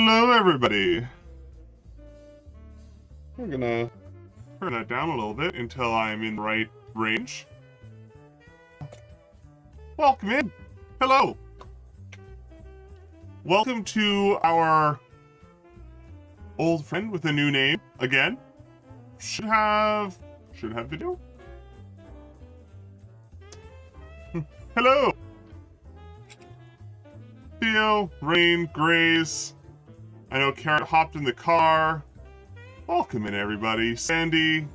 Hello, everybody. We're gonna turn that down a little bit until I'm in the right range. Welcome in. Hello. Welcome to our old friend with a new name again. Should have video. Hello. Theo, Rain, Grace. I know Carrot hopped in the car. Welcome in, everybody. Sandy,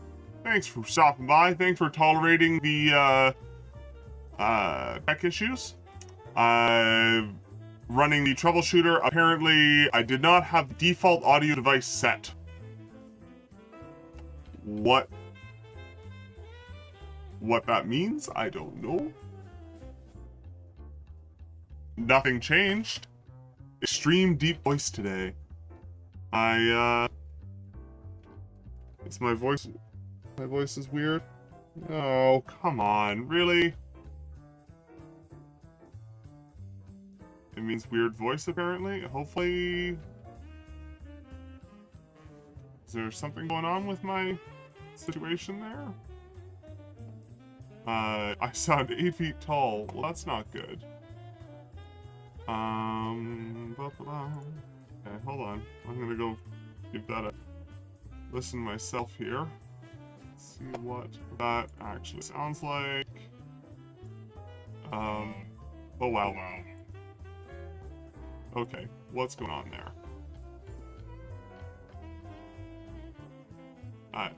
thanks for stopping by. Thanks for tolerating the tech issues. Running the troubleshooter. Apparently, I did not have the default audio device set. What that means, I don't know. Nothing changed. Extreme deep voice today. It's my voice. My voice is weird. Oh, come on, really? It means weird voice, apparently. Hopefully... Is there something going on with my situation there? I sound 8 feet tall. Well, that's not good. Okay, hold on. I'm gonna go give that a listen myself here. See what that actually sounds like. Oh wow. Okay, what's going on there? Alright.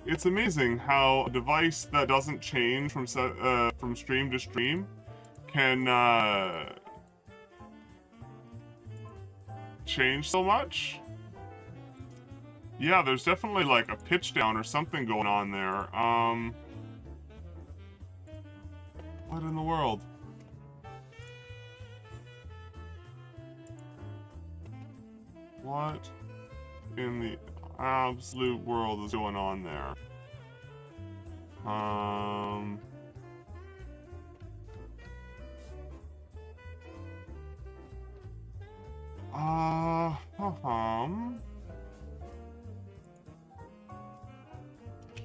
It's amazing how a device that doesn't change from stream to stream can change so much. Yeah, there's definitely like a pitch down or something going on there. What in the world? What in the absolute world is going on there? I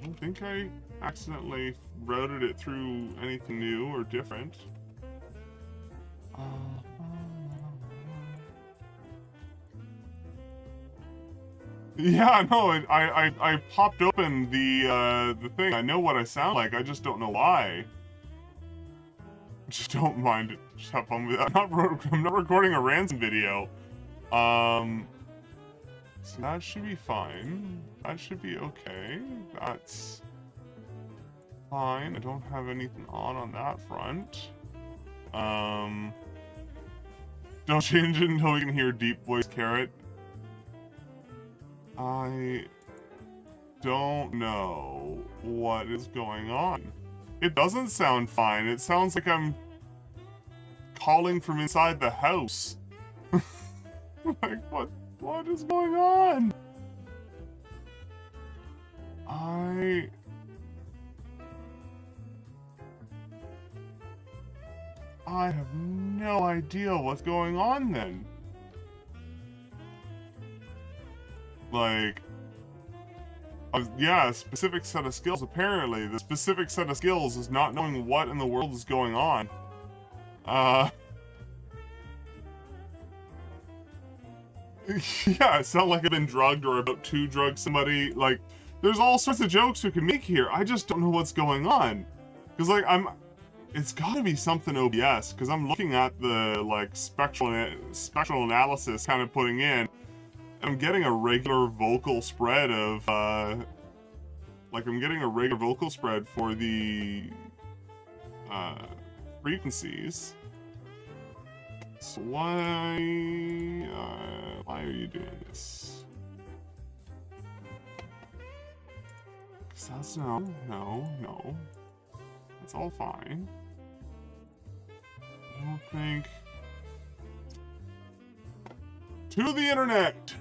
don't think I accidentally routed it through anything new or different. Yeah, no, I popped open the thing. I know what I sound like. I just don't know why. Just don't mind it. Just have fun with it. I'm not recording a ransom video. So that should be fine. That should be okay. That's fine. I don't have anything on that front. Don't change it until we can hear deep voice Carrot. I don't know what is going on. It doesn't sound fine. It sounds like I'm calling from inside the house. Like, what is going on? I have no idea what's going on then. Like, yeah, a specific set of skills. Apparently, the specific set of skills is not knowing what in the world is going on. Yeah, it sounds like I've been drugged or about to drug somebody. Like, there's all sorts of jokes we can make here. I just don't know what's going on. Because, like, it's gotta be something OBS, because I'm looking at the, like, spectral analysis kind of putting in. I'm getting a regular vocal spread of, like, I'm getting a regular vocal spread for the, frequencies. So why are you doing this? Because that's no. That's all fine. I don't think... To the internet!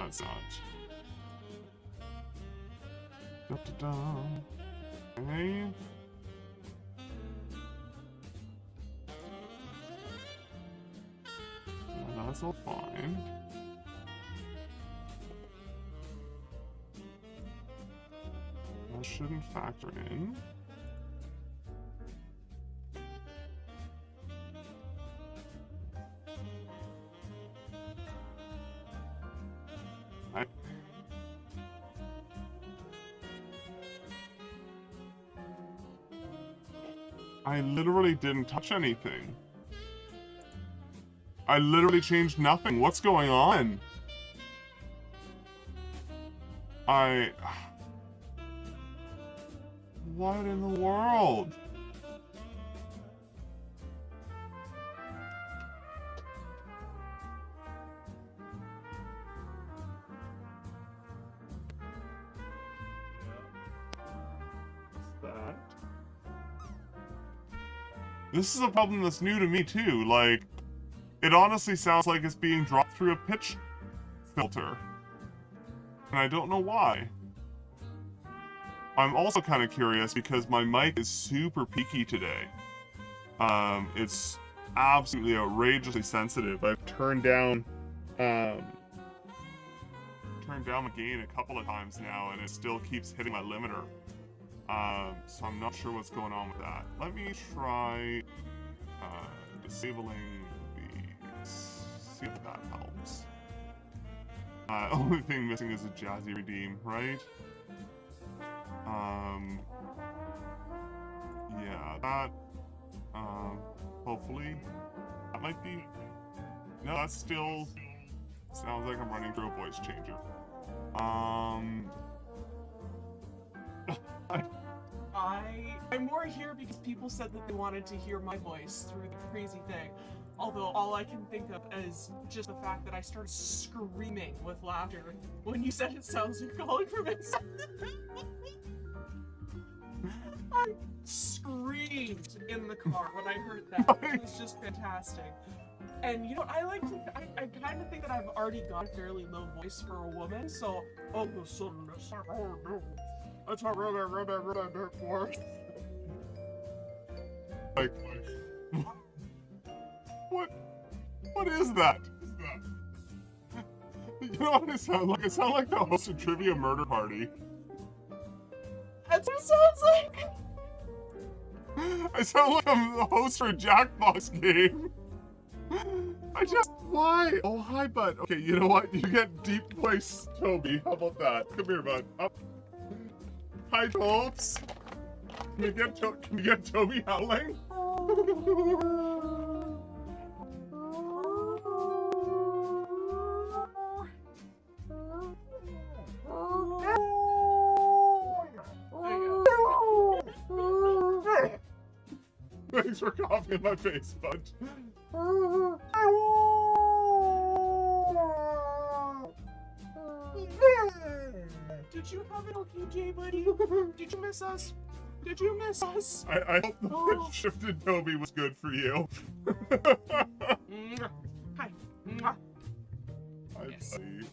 That's not. Da, da, da. Okay. That's all fine. That shouldn't factor in. I literally didn't touch anything. I literally changed nothing. What's going on? What in the world? What's that? This is a problem that's new to me too. Like, it honestly sounds like it's being dropped through a pitch filter. And I don't know why. I'm also kind of curious because my mic is super peaky today. It's absolutely outrageously sensitive. I've turned down my gain a couple of times now, and it still keeps hitting my limiter. So I'm not sure what's going on with that. Let me try disabling these. See if that helps. Only thing missing is a Jazzy Redeem, right? Yeah, that, hopefully, that might be, no, that's still, sounds like I'm running through a voice changer. I'm more here because people said that they wanted to hear my voice through the crazy thing. Although all I can think of is just the fact that I started screaming with laughter when you said it sounds like you're calling from inside. I screamed in the car when I heard that. It was just fantastic. And you know, I kind of think that I've already got a fairly low voice for a woman, so all of a sudden it's like, oh no, it's a really big voice. Like, what is that? You know what it sounds like? It sounds like the host of Trivia Murder Party. That's what it sounds like! I sound like I'm the host for a Jackbox game. Why? Oh, hi, bud. Okay, you know what? You get deep voice, Toby. How about that? Come here, bud. Up. Hi, Tobes. Can you get Toby howling? Thanks for coughing in my face, bud. Did you have an okay day, buddy? Did you miss us? Did you miss us? I hope the shifted Toby was good for you. Hi. Hi, Yes. buddy.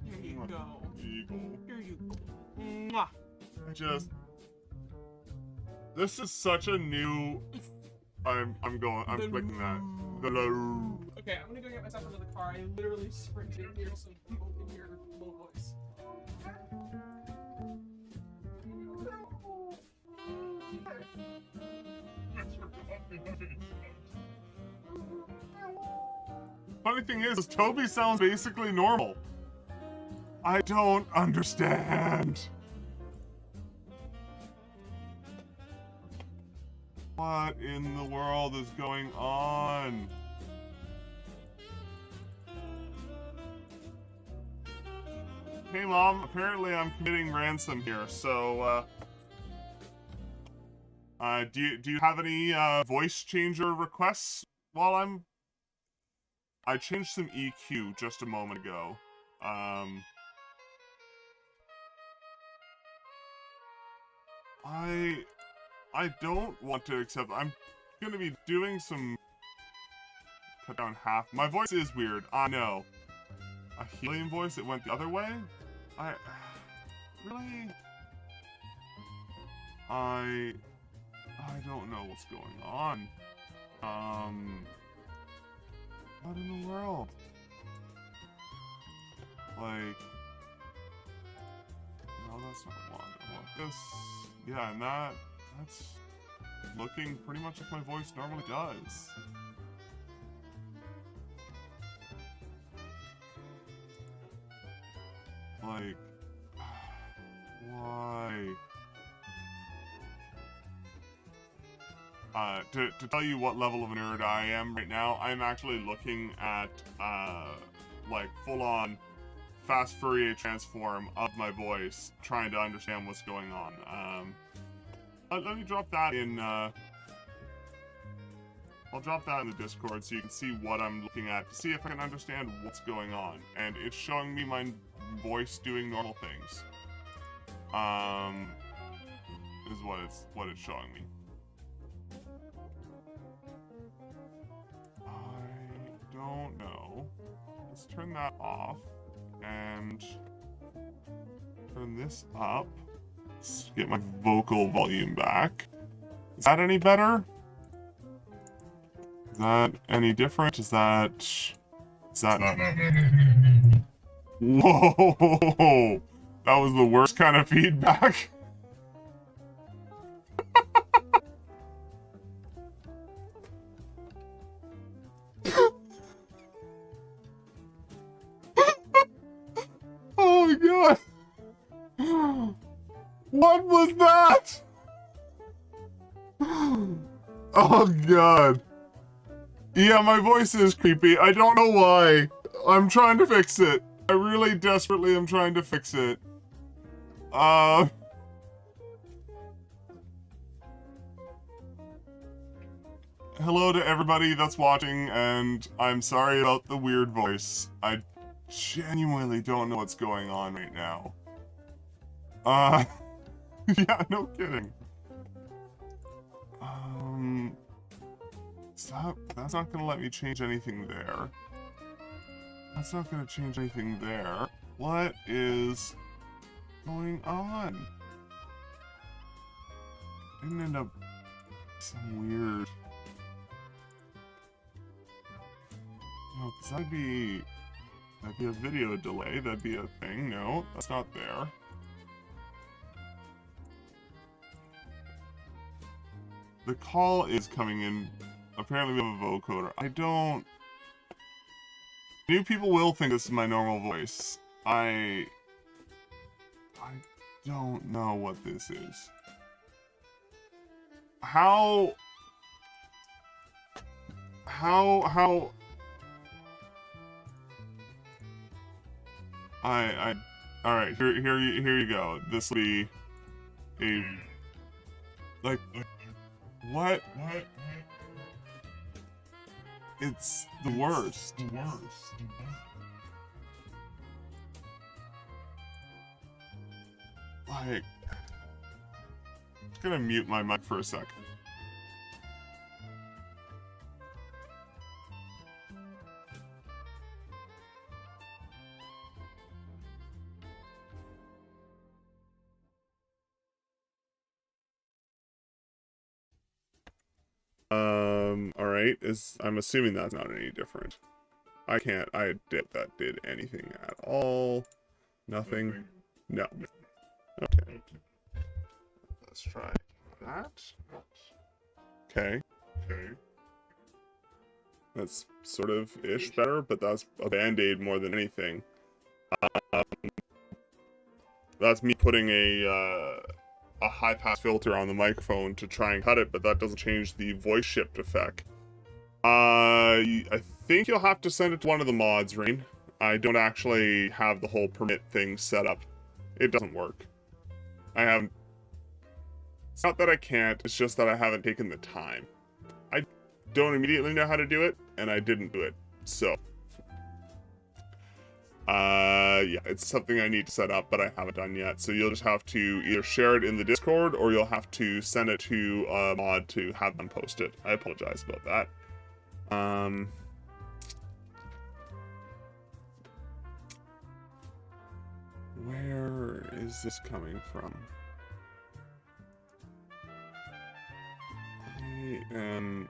Here you go. Eagle. Here you go. Mwah. This is such a new. I'm clicking that. Okay, I'm gonna go get myself into the car. I literally sprinted here so people can hear the low voice. Funny thing is, Toby sounds basically normal. I don't understand. What in the world is going on? Hey Mom, apparently I'm committing ransom here, so do you have any voice changer requests while I changed some EQ just a moment ago. I don't want to accept. I'm gonna be doing some cut down half. My voice is weird, I know. a helium voice that went the other way? Really? I don't know what's going on. What in the world? Like, no, that's not what I want. I want this. Yeah, and that's looking pretty much like my voice normally does. Like, why? To tell you what level of a nerd I am right now, I'm actually looking at, like, full-on fast Fourier transform of my voice, trying to understand what's going on. Let me drop that in, I'll drop that in the Discord so you can see what I'm looking at, to see if I can understand what's going on. And it's showing me my voice doing normal things. Is what it's showing me. I don't know. Let's turn that off and turn this up. Let's get my vocal volume back. Is that any better? Is that any different? Is that... Whoa! That was the worst kind of feedback. Oh my god! What was that? Oh god. Yeah, my voice is creepy. I don't know why. I'm trying to fix it. I really desperately am trying to fix it. Hello to everybody that's watching, and I'm sorry about the weird voice. I genuinely don't know what's going on right now. Yeah, no kidding. That's not gonna let me change anything there. That's not gonna change anything there. What is going on? Didn't end up some weird... No, because that'd be a video delay. That'd be a thing. No, that's not there. The call is coming in. Apparently we have a vocoder. I don't... New people will think this is my normal voice. I don't know what this is. How... Alright, here you go. This will be a... Like... What? It's the worst. Like... Just gonna mute my mic for a second. Alright, I'm assuming that's not any different. I doubt that did anything at all. Nothing? No. Okay. Let's try that. Okay. That's sort of ish better, but that's a band-aid more than anything. That's me putting a high-pass filter on the microphone to try and cut it, but that doesn't change the voice shift effect. I think you'll have to send it to one of the mods, Rain. I don't actually have the whole permit thing set up. It doesn't work. I haven't... It's not that I can't, it's just that I haven't taken the time. I don't immediately know how to do it, and I didn't do it, so... yeah, it's something I need to set up, but I haven't done yet. So you'll just have to either share it in the Discord, or you'll have to send it to a mod to have them post it. I apologize about that. Where is this coming from? I am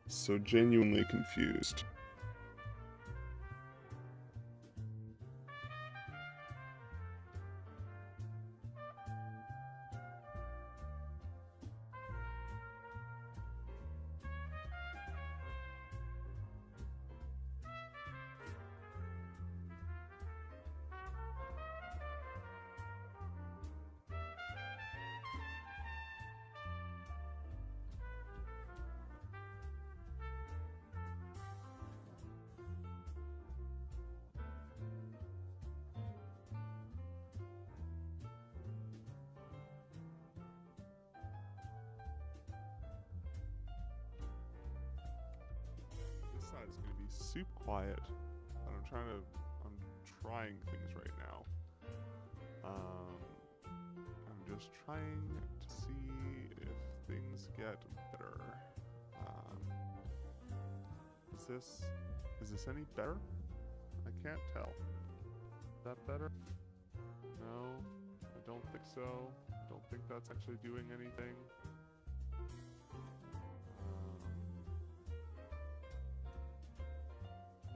so genuinely confused. This side's gonna be super quiet. I'm trying things right now. I'm just trying to see if things get better. Is this any better? I can't tell. Is that better? No, I don't think so. I don't think that's actually doing anything.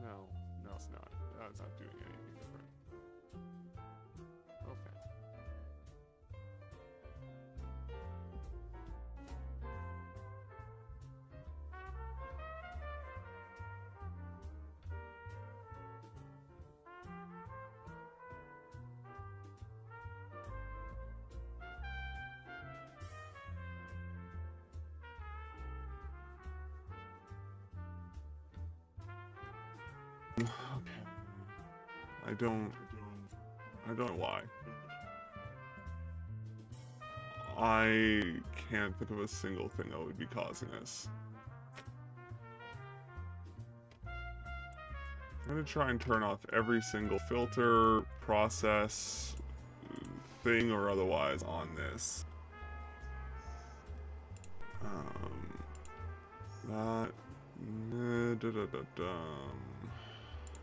No, it's not. That's not doing anything different. Okay. Okay. I don't know why. I can't think of a single thing that would be causing this. I'm gonna try and turn off every single filter, process, thing or otherwise on this.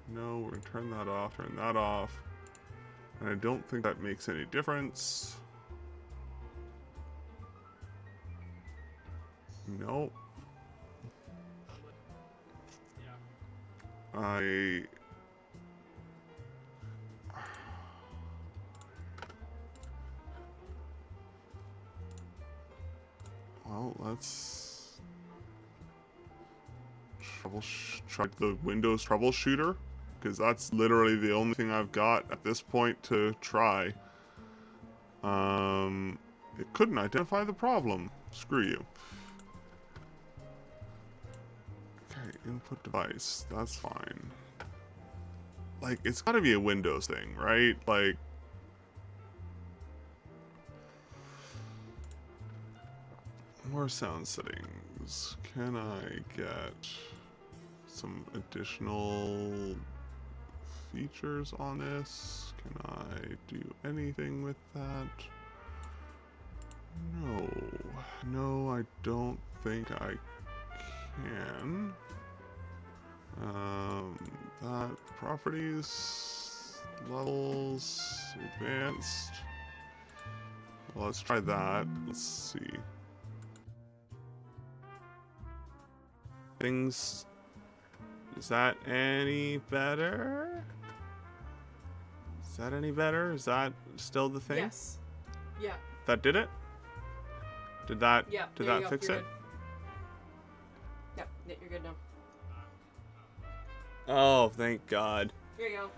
No, we're gonna turn that off, and I don't think that makes any difference. Nope. Well, let's try the Windows troubleshooter, because that's literally the only thing I've got at this point to try. It couldn't identify the problem. Screw you. Okay, input device. That's fine. Like, it's gotta be a Windows thing, right? Like, more sound settings. Can I get some additional features on this? Can I do anything with that? No, I don't think I can. That properties, levels, advanced. Well, let's try that. Let's see. Things. Is that any better? Is that any better? Is that still the thing? Yes. Yeah. That did it? Did that? Yeah. Did that fix it? Yep. You're good now. Oh, thank God. Here you go.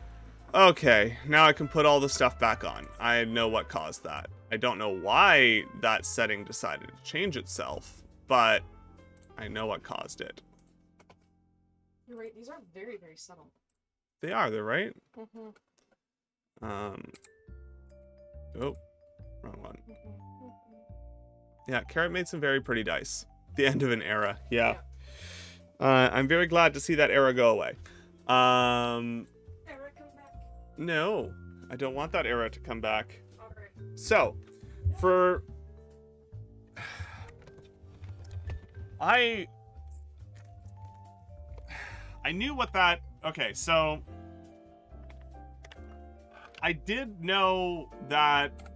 Okay, now I can put all the stuff back on. I know what caused that. I don't know why that setting decided to change itself, but I know what caused it. You're right. These are very, very subtle. They are, they're right? Mm-hmm. Oh, wrong one. Yeah, Carrot made some very pretty dice. The end of an era, yeah. I'm very glad to see that era go away. Era come back? No, I don't want that era to come back. Alright. So, for... I knew what that... Okay, so... I did know that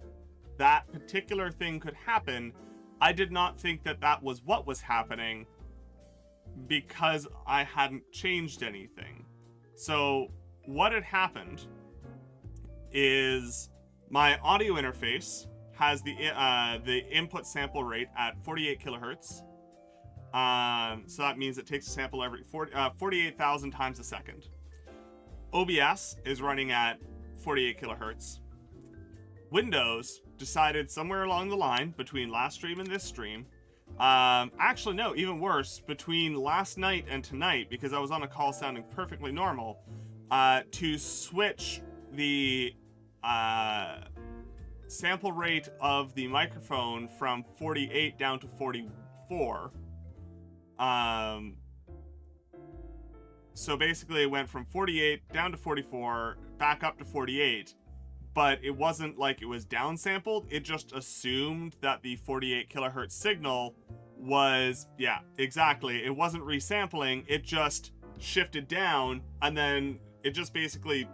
that particular thing could happen. I did not think that that was what was happening because I hadn't changed anything. So what had happened is my audio interface has the input sample rate at 48 kilohertz. So that means it takes a sample every 48,000 times a second. OBS is running at 48 kilohertz. Windows decided somewhere along the line between last stream and this stream, actually no, even worse, between last night and tonight, because I was on a call sounding perfectly normal, to switch the sample rate of the microphone from 48 down to 44. So basically it went from 48 down to 44, back up to 48, but it wasn't like it was downsampled. It just assumed that the 48 kilohertz signal was, yeah, exactly. It wasn't resampling. It just shifted down, and then it just basically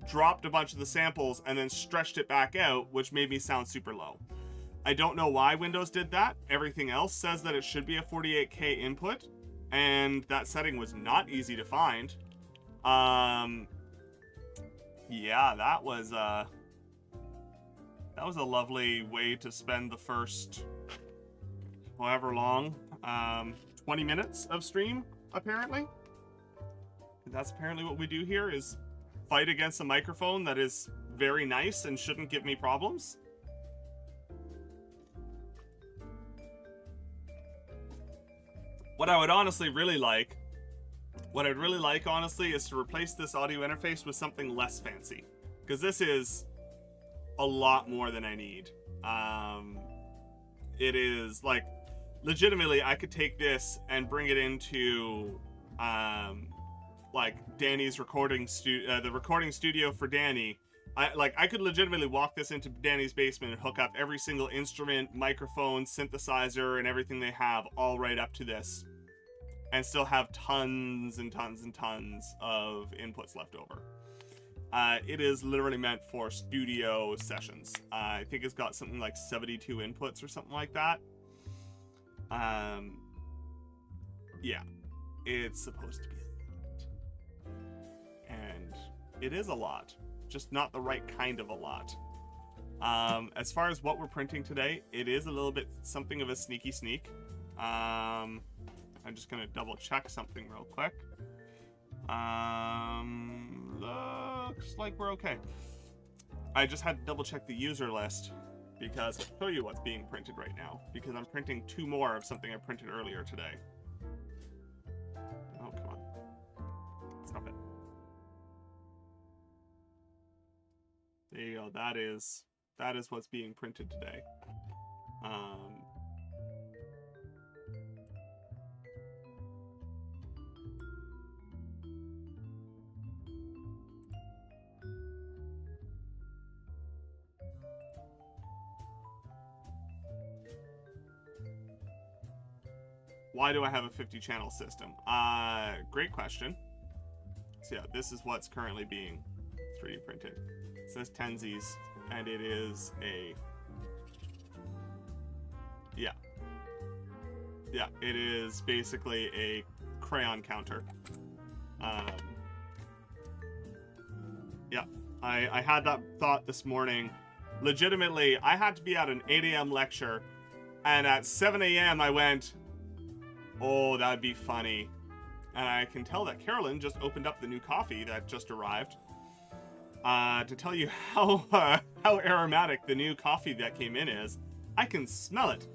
dropped a bunch of the samples and then stretched it back out, which made me sound super low. I don't know why Windows did that. Everything else says that it should be a 48K input, and that setting was not easy to find. Yeah, that was a lovely way to spend the first however long, 20 minutes of stream, apparently. That's apparently what we do here, is fight against a microphone that is very nice and shouldn't give me problems. What I would honestly really like, honestly, is to replace this audio interface with something less fancy. Because this is a lot more than I need. It is, like, legitimately, I could take this and bring it into, like, Danny's recording studio, the recording studio for Danny. I could legitimately walk this into Danny's basement and hook up every single instrument, microphone, synthesizer, and everything they have all right up to this, and still have tons and tons and tons of inputs left over. It is literally meant for studio sessions. I think it's got something like 72 inputs or something like that. Yeah, it's supposed to be a lot. And it is a lot, just not the right kind of a lot. As far as what we're printing today, it is a little bit something of a sneaky sneak. I'm just gonna double check something real quick. Looks like we're okay. I just had to double check the user list because I'll show you what's being printed right now, because I'm printing 2 more of something I printed earlier today. Oh, come on. Stop it. There you go. That is what's being printed today. Why do I have a 50-channel system? Great question. So yeah, this is what's currently being 3D printed. It says Tenzies, and it is a... Yeah. Yeah, it is basically a crayon counter. Yeah, I had that thought this morning. Legitimately, I had to be at an 8 a.m. lecture, and at 7 a.m. I went, oh, that'd be funny. And I can tell that Carolyn just opened up the new coffee that just arrived to tell you how aromatic the new coffee that came in is. I can smell it.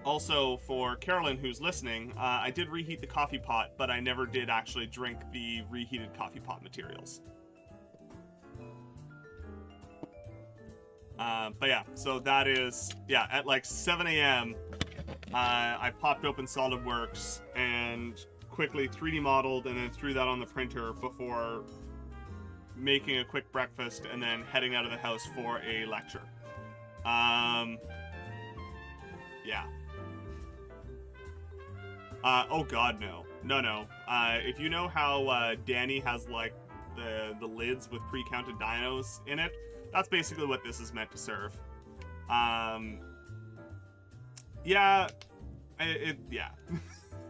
Also, for Carolyn who's listening, I did reheat the coffee pot, but I never did actually drink the reheated coffee pot materials. But yeah, so that is, yeah, at like 7 a.m., I popped open SolidWorks and quickly 3D modeled and then threw that on the printer before making a quick breakfast and then heading out of the house for a lecture. Yeah. Oh god, no. No. If you know how Danny has like the lids with pre-counted dinos in it, that's basically what this is meant to serve. Yeah, yeah.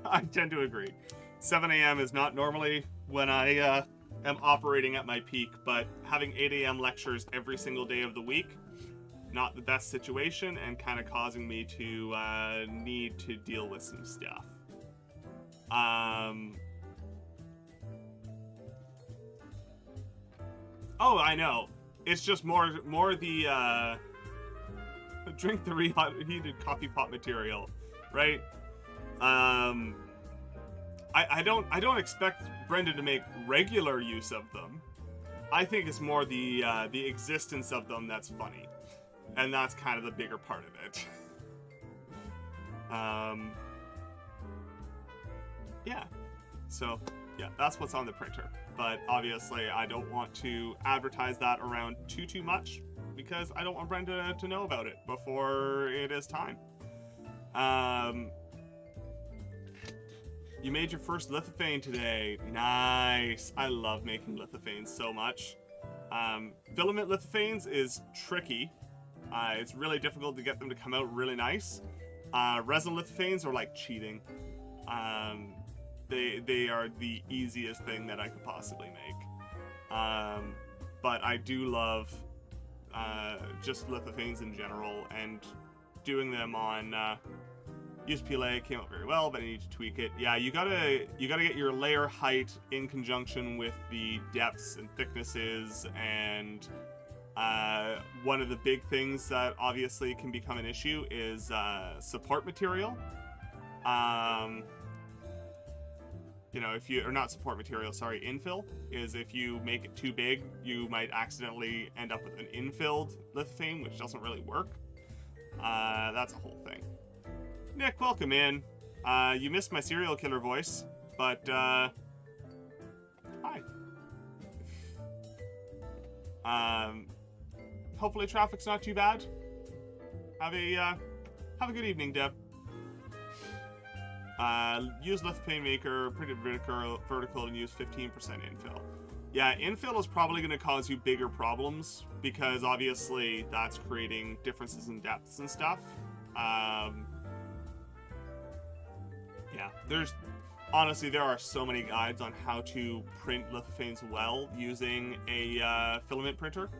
I tend to agree. 7 a.m. is not normally when I am operating at my peak, but having 8 a.m. lectures every single day of the week, not the best situation, and kind of causing me to need to deal with some stuff. Oh, I know. It's just more the drink the reheated coffee pot material, right? I don't expect Brenda to make regular use of them. I think it's more the existence of them that's funny, and that's kind of the bigger part of it. Yeah. So, yeah, that's what's on the printer. But obviously, I don't want to advertise that around too much, because I don't want Brenda to know about it before it is time. You made your first lithophane today. Nice. I love making lithophanes so much. Filament lithophanes is tricky. It's really difficult to get them to come out really nice. Resin lithophanes are like cheating. They are the easiest thing that I could possibly make. But I do love just lithophanes in general, and doing them on used PLA came out very well, but I need to tweak it. Yeah, you gotta get your layer height in conjunction with the depths and thicknesses, and one of the big things that obviously can become an issue is support material. You know, if you, or not support material, sorry, infill, is if you make it too big, you might accidentally end up with an infilled lithophane, which doesn't really work. That's a whole thing. Nick, welcome in. You missed my serial killer voice, but, hi. Hopefully traffic's not too bad. Have a good evening, Deb. Use lithophane maker, printed vertical, and use 15% infill. Yeah, infill is probably going to cause you bigger problems, because obviously that's creating differences in depths and stuff. Yeah, honestly, there are so many guides on how to print lithophanes well using a filament printer.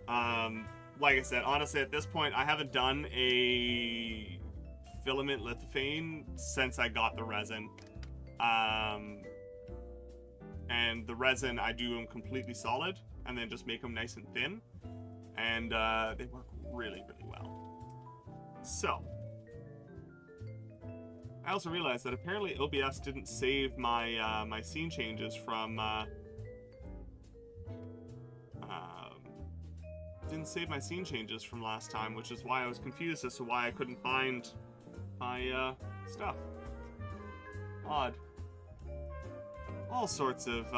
Like I said, honestly, at this point, I haven't done a filament lithophane since I got the resin. And the resin, I do them completely solid, and then just make them nice and thin. And they work really, really well. So, I also realized that apparently OBS didn't save my my scene changes from last time, which is why I was confused as to why I couldn't find my stuff. Odd. All sorts of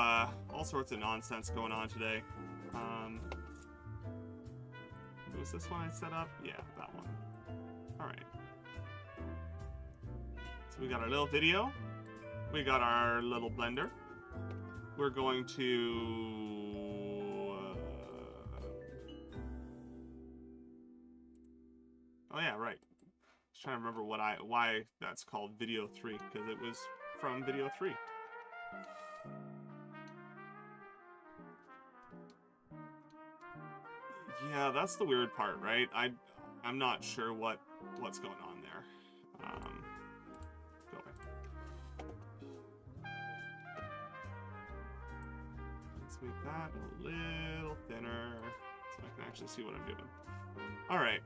nonsense going on today. Was this one I set up? Yeah, that one. All right. So we got our little video. We got our little blender. We're going to... oh yeah, right. Just trying to remember why that's called Video 3, because it was from Video 3. Yeah, that's the weird part, right? I'm not sure what's going on there. Go away. Let's make that a little thinner so I can actually see what I'm doing. All right.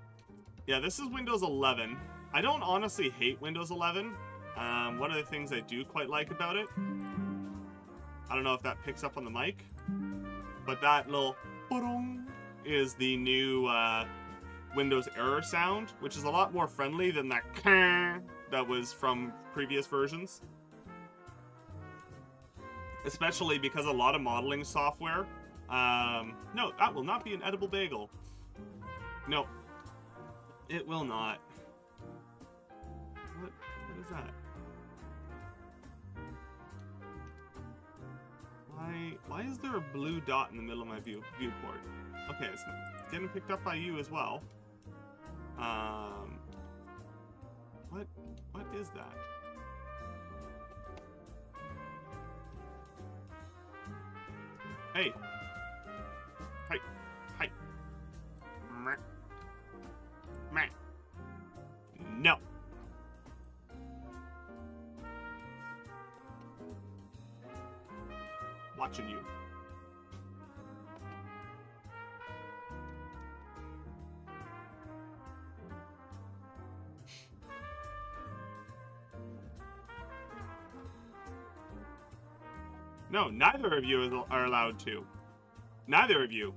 Yeah, this is Windows 11. I don't honestly hate Windows 11. One of the things I do quite like about it, I don't know if that picks up on the mic, but that little is the new Windows error sound, which is a lot more friendly than that that was from previous versions. Especially because a lot of modeling software... no, that will not be an edible bagel. No, it will not. What is that? Why is there a blue dot in the middle of my viewport? Okay, it's getting picked up by you as well. What is that? Hey. Hey. Hey. Meh. Meh. No. Watching you. No, neither of you are allowed to. Neither of you.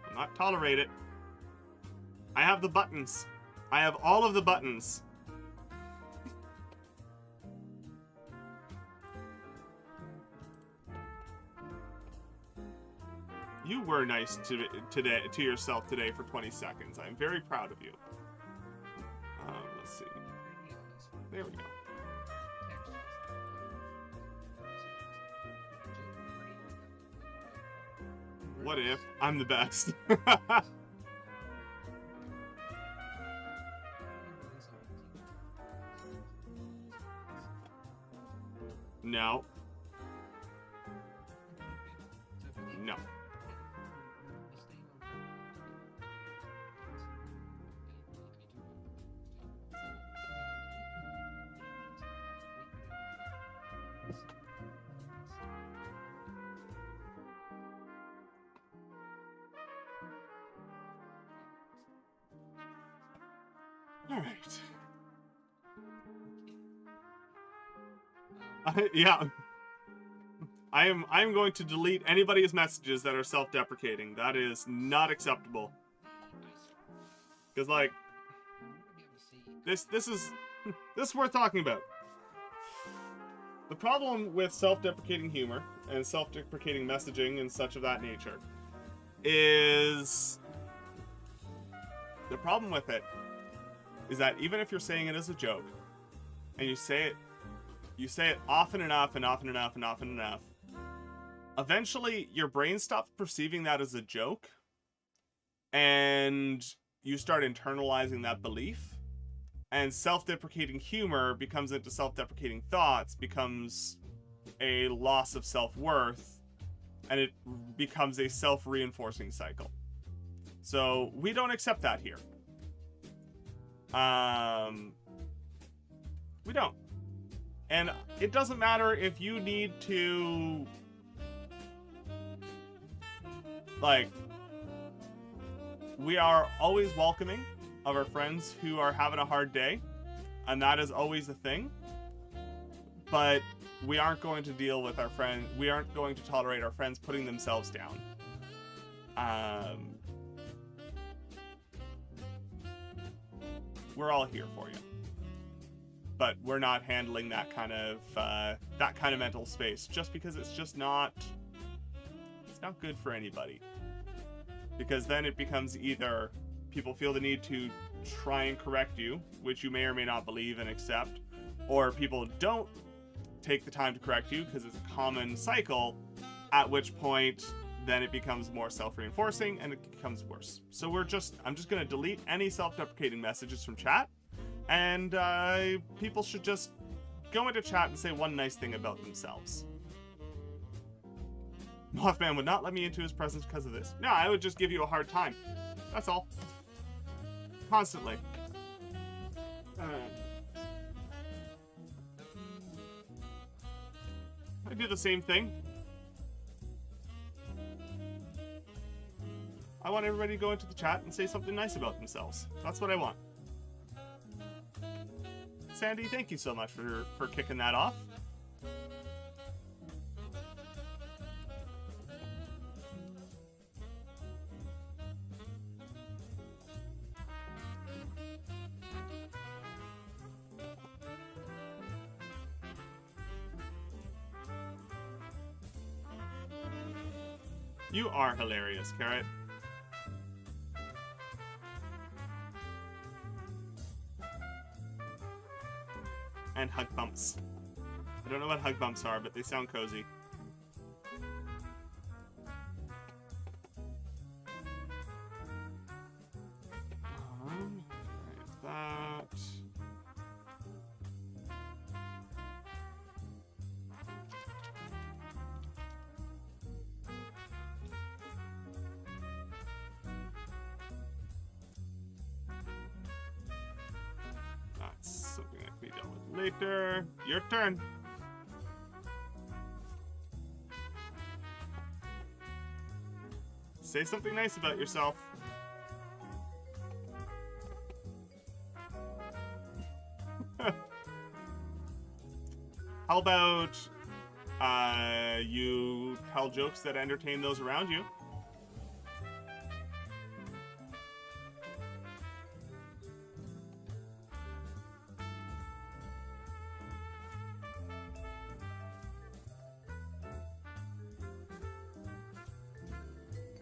Will not tolerate it. I have the buttons. I have all of the buttons. You were nice to yourself today for 20 seconds. I'm very proud of you. Let's see. There we go. What if I'm the best? No. No. All right. Yeah. I'm going to delete anybody's messages that are self-deprecating. That is not acceptable. Because like this is worth talking about. The problem with self-deprecating humor and self-deprecating messaging and such of that nature is the problem with it is that even if you're saying it as a joke and you say it often enough and often enough and often enough, eventually your brain stops perceiving that as a joke and you start internalizing that belief, and self-deprecating humor becomes into self-deprecating thoughts, becomes a loss of self-worth, and it becomes a self-reinforcing cycle. So we don't accept that here. We don't. And it doesn't matter if you need to, like, we are always welcoming of our friends who are having a hard day, and that is always a thing. But we aren't going to deal with our friends, we aren't going to tolerate our friends putting themselves down. We're all here for you. But we're not handling that kind of mental space just because it's not good for anybody. Because then it becomes either people feel the need to try and correct you, which you may or may not believe and accept, or people don't take the time to correct you because it's a common cycle, at which point then it becomes more self-reinforcing and it becomes worse. So I'm just going to delete any self-deprecating messages from chat. And people should just go into chat and say one nice thing about themselves. Mothman would not let me into his presence because of this. No, I would just give you a hard time. That's all. Constantly. I do the same thing. I want everybody to go into the chat and say something nice about themselves. That's what I want. Sandy, thank you so much for kicking that off. You are hilarious, Carrot. and hug bumps. I don't know what hug bumps are, but they sound cozy. That. That's something that can be dealt with later. Your turn. Say something nice about yourself. How about you tell jokes that entertain those around you?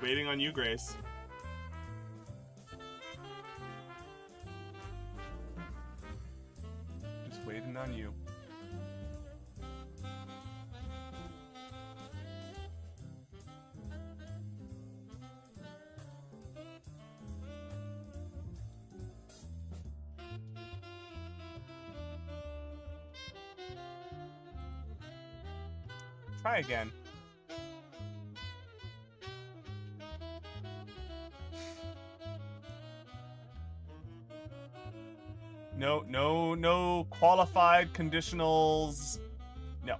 Waiting on you, Grace. Just waiting on you. Try again. No qualified conditionals. No.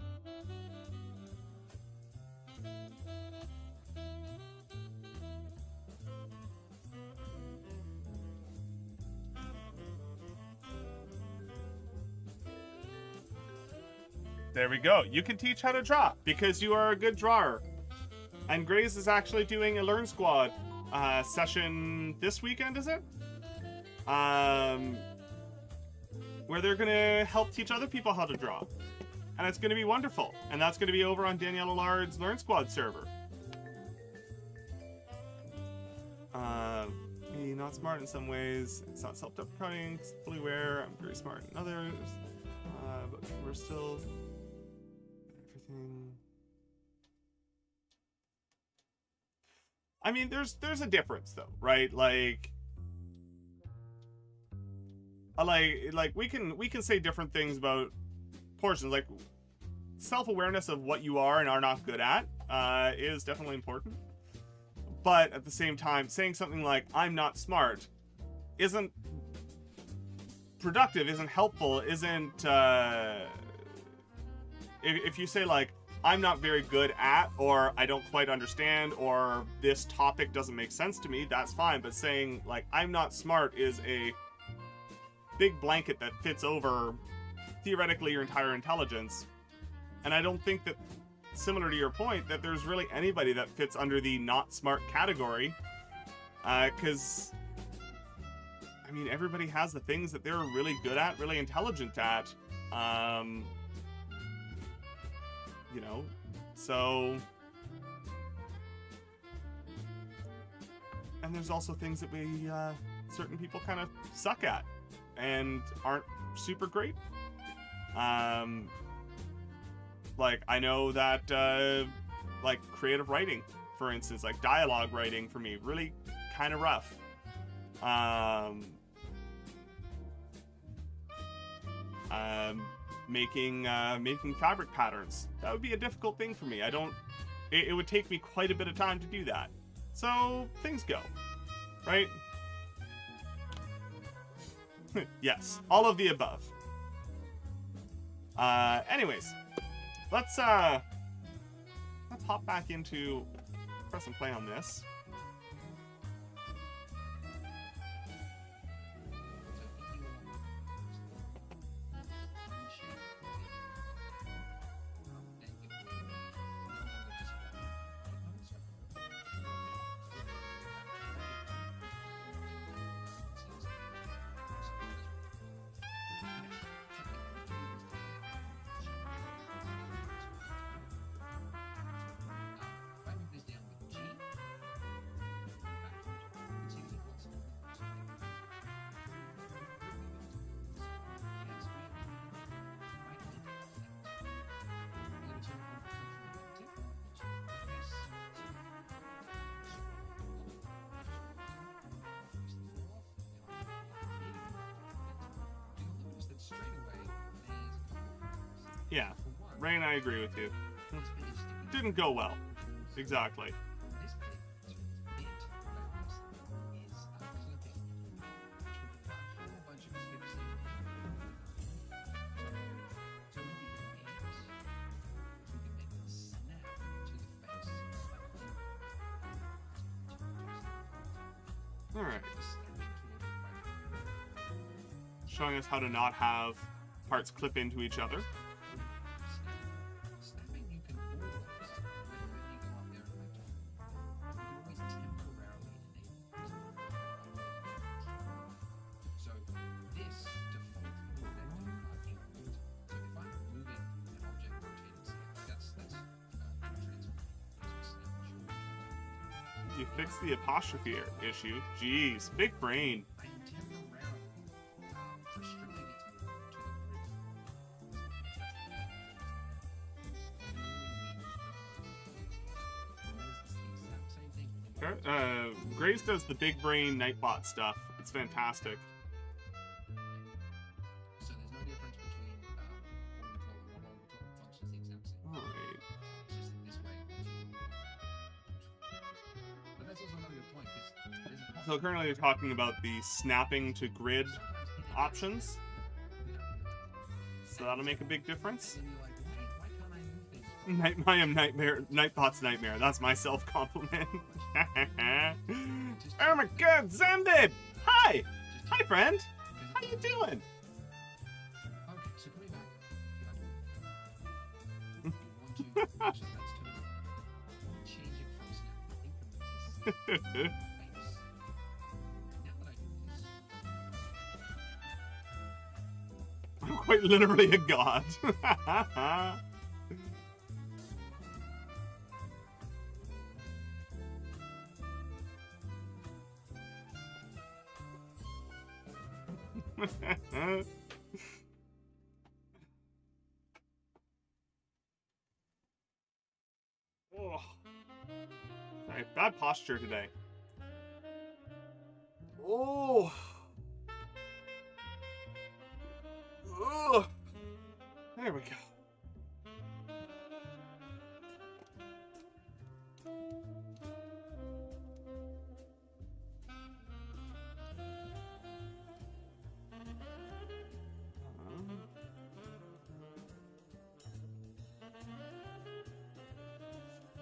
There we go. You can teach how to draw because you are a good drawer. And Grace is actually doing a Learn Squad session this weekend, is it? Where they're gonna help teach other people how to draw. And it's gonna be wonderful. And that's gonna be over on Danielle Allard's Learn Squad server. Me, not smart in some ways. It's not self-deprecating, it's fully aware. I'm very smart in others. But we're still everything. I mean, there's a difference though, right? Like we can say different things about portions. Like self-awareness of what you are and are not good at is definitely important. But at the same time, saying something like "I'm not smart" isn't productive, isn't helpful, isn't. If you say like "I'm not very good at," or "I don't quite understand," or "this topic doesn't make sense to me," that's fine. But saying like "I'm not smart" is a big blanket that fits over theoretically your entire intelligence. And I don't think that, similar to your point, that there's really anybody that fits under the not smart category. Because I mean, everybody has the things that they're really good at, really intelligent at. You know, so. And there's also things that we, certain people kind of suck at and aren't super great. Like I know that like creative writing, for instance, like dialogue writing for me, really kind of rough. Making fabric patterns, that would be a difficult thing for me. It would take me quite a bit of time to do that. So things go, right? Yes, all of the above. Anyways, let's hop back into press and play on this. Yeah, Rain, I agree with you. Didn't go well. Exactly. Alright. Showing us how to not have parts clip into each other. You fixed the apostrophe issue. Jeez, big brain. Grace does the big brain Nightbot stuff. It's fantastic. So there's no difference between what we call functions the exact same. Alright. It's just this way. But that's also another good point because there's a So currently you're talking about the snapping to grid options. So that'll make a big difference. and you're like, why can't I move things? Nightbot's nightmare. That's my self-compliment. Oh my god, Zambib! Hi! Hi, friend! How you doing? Okay, so coming back, you want to so that's to change it from snap increment to snap face. Now that I do this, I'm quite literally a god. Oh. Sorry, bad posture today. Oh. Ugh. There we go.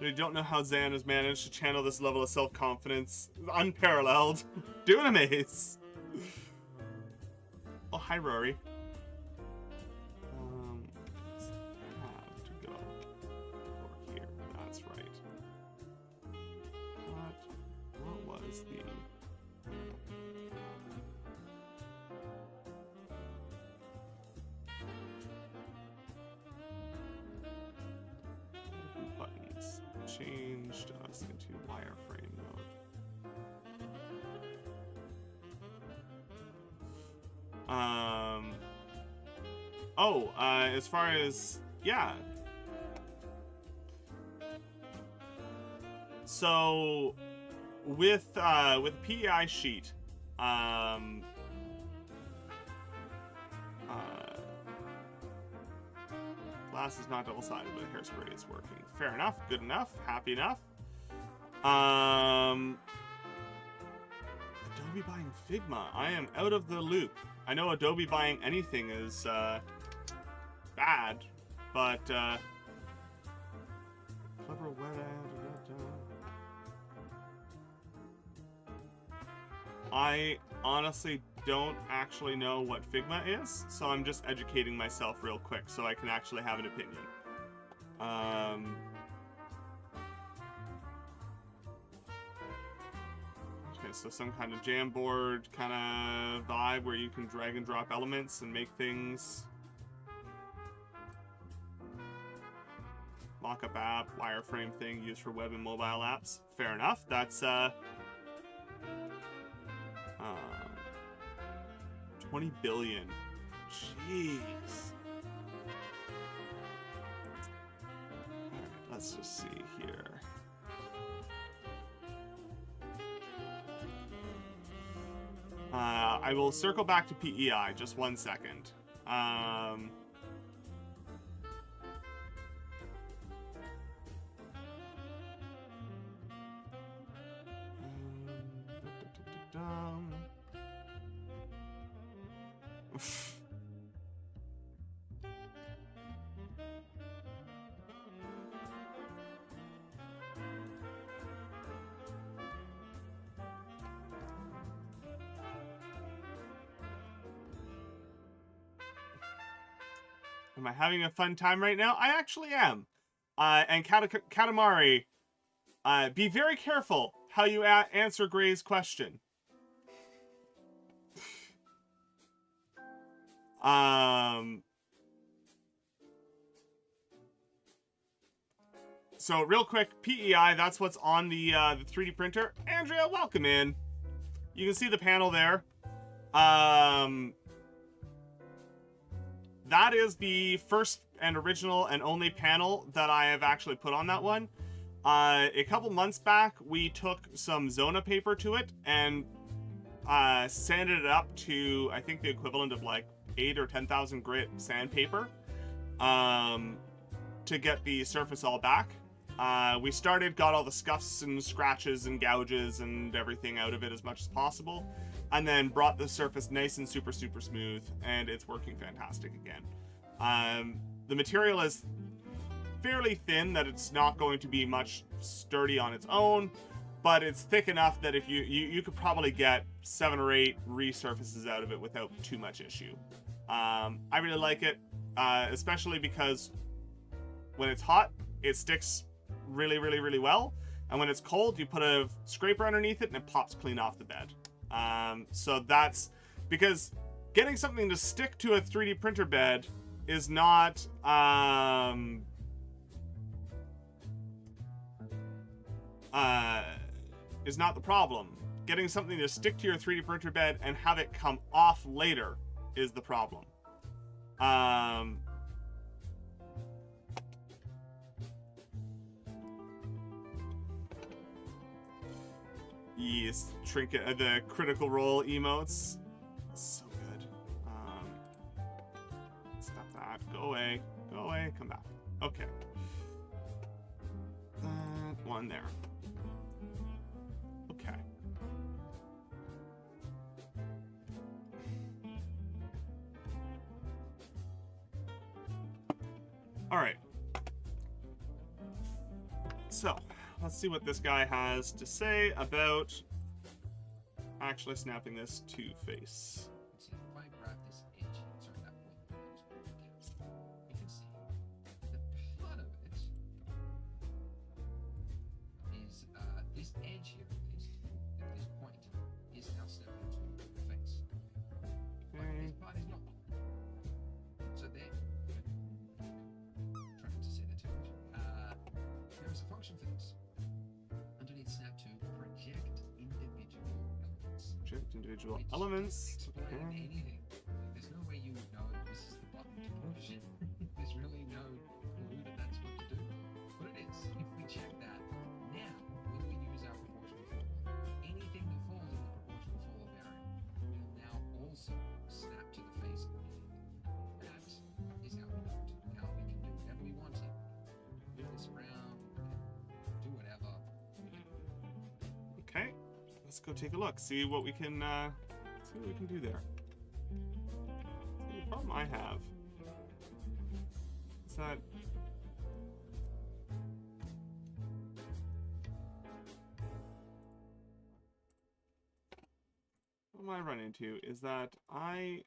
I don't know how Zan has managed to channel this level of self-confidence. Unparalleled. Doing a maze. Oh, hi, Rory. Have to go over here. That's right. What was the... buttons changed us into wireframe mode. As far as, yeah. So with PEI sheet, glass is not double-sided, but hairspray is working. Fair enough, good enough, happy enough. Adobe buying Figma. I am out of the loop. I know Adobe buying anything is bad, but clever web ad. I honestly don't actually know what Figma is, so I'm just educating myself real quick so I can actually have an opinion. Okay, so some kind of Jamboard kind of vibe where you can drag and drop elements and make things. Lockup app, wireframe thing used for web and mobile apps. Fair enough. That's 20 billion. Jeez. Alright, let's just see here. I will circle back to PEI, just 1 second. Am I having a fun time right now? I actually am. And Katamari, be very careful how you answer Gray's question. So real quick, PEI, that's what's on the 3D printer. Andrea, welcome in. You can see the panel there. That is the first and original and only panel that I have actually put on that one. A couple months back, we took some Zona paper to it and sanded it up to, I think, the equivalent of like 8 or 10,000 grit sandpaper to get the surface all back. We got all the scuffs and scratches and gouges and everything out of it as much as possible, and then brought the surface nice and super smooth, and it's working fantastic again. The material is fairly thin that it's not going to be much sturdy on its own, but it's thick enough that if you could probably get 7 or 8 resurfaces out of it without too much issue. I really like it, especially because when it's hot, it sticks really well, and when it's cold, you put a scraper underneath it and it pops clean off the bed. So that's because getting something to stick to a 3D printer bed is not the problem. Getting something to stick to your 3D printer bed and have it come off later is the problem. Yes, trinket, the critical role emotes. So good. Stop that. Go away. Go away. Come back. Okay. That one there. Okay. Alright. So, let's see what this guy has to say about actually snapping this to face. See, if I grab this edge, sorry, that point, you can see that part of it is this edge here, at this point, is now snapping to the face. But this part is not. So there, trying to say that too much. There is a function for this. Underneath snap to project individual elements. Project individual Which elements. explain Okay. anything. There's no way you would know this is the button to push. There's really no clue that that's what to do. But it is. If we check that now, when we use our proportional formula, anything that falls in the proportional formula variable will now also snap to the face immediately. That is how we do it. Now we can do whatever we want here. Move this around, do whatever. Okay. Let's go take a look. See what we can do there. The problem I have is that what I run into is that I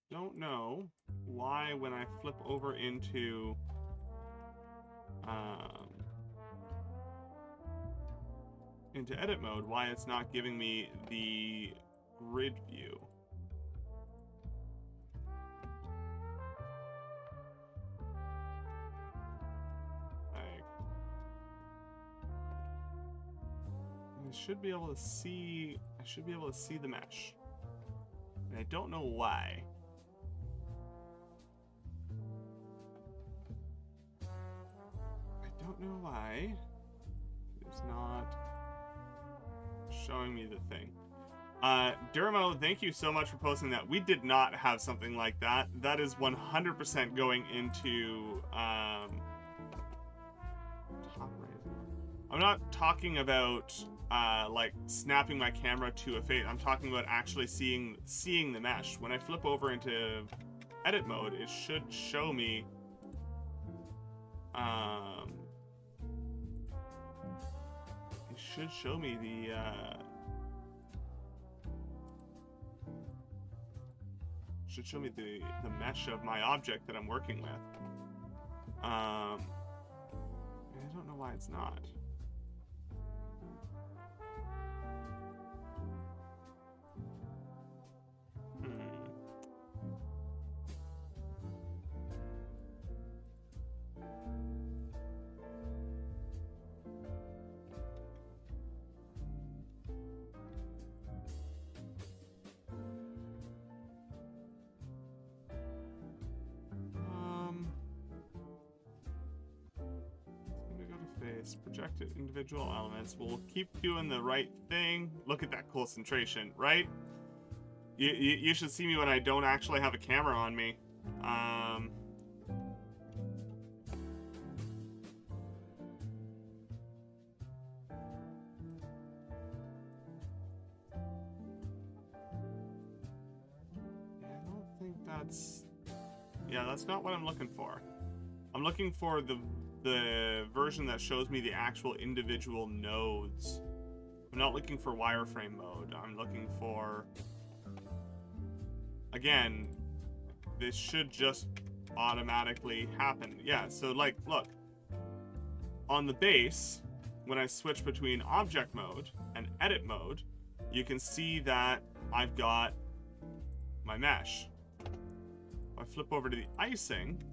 don't know why when I flip over into edit mode, why it's not giving me the grid view. I should be able to see the mesh. And I don't know why. I don't know why it's not showing me the thing. Dermo, thank you so much for posting that. We did not have something like that. That is 100% going into top right. I'm not talking about like snapping my camera to a face. I'm talking about actually seeing the mesh. When I flip over into edit mode, it should show me the mesh of my object that I'm working with. I don't know why it's not. Projected individual elements. We'll keep doing the right thing. Look at that concentration, right? You should see me when I don't actually have a camera on me. Yeah, I don't think that's... Yeah, that's not what I'm looking for. I'm looking for the version that shows me the actual individual nodes. I'm not looking for wireframe mode. I'm looking for... Again, this should just automatically happen. Yeah, so like, look. On the base, when I switch between object mode and edit mode, you can see that I've got my mesh. If I flip over to the icing,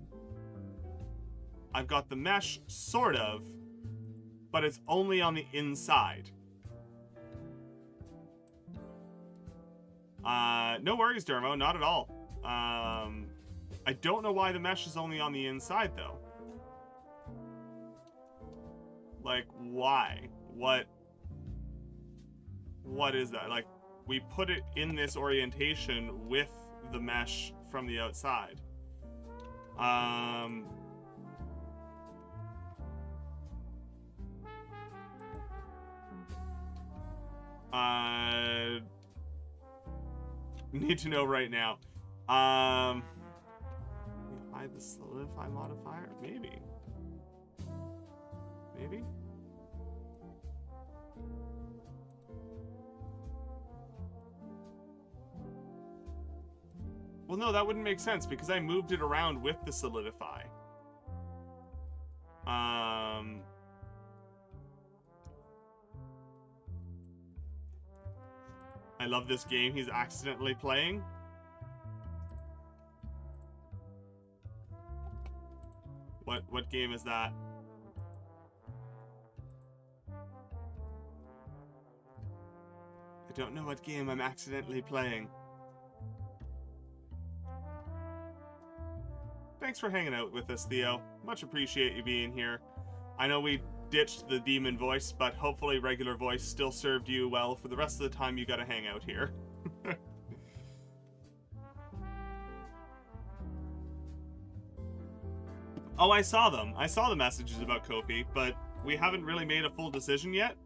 I've got the mesh, sort of, but it's only on the inside. No worries, Dermo, not at all. I don't know why the mesh is only on the inside, though. Like, why? What is that? Like, we put it in this orientation with the mesh from the outside. Need to know right now. Hide the solidify modifier? Maybe. Maybe? Well, no, that wouldn't make sense because I moved it around with the solidify. I love this game he's accidentally playing. What game is that? I don't know what game I'm accidentally playing. Thanks for hanging out with us, Theo. Much appreciate you being here. I know we ditched the demon voice, but hopefully regular voice still served you well for the rest of the time you gotta hang out here. Oh, I saw them. I saw the messages about Kofi, but we haven't really made a full decision yet.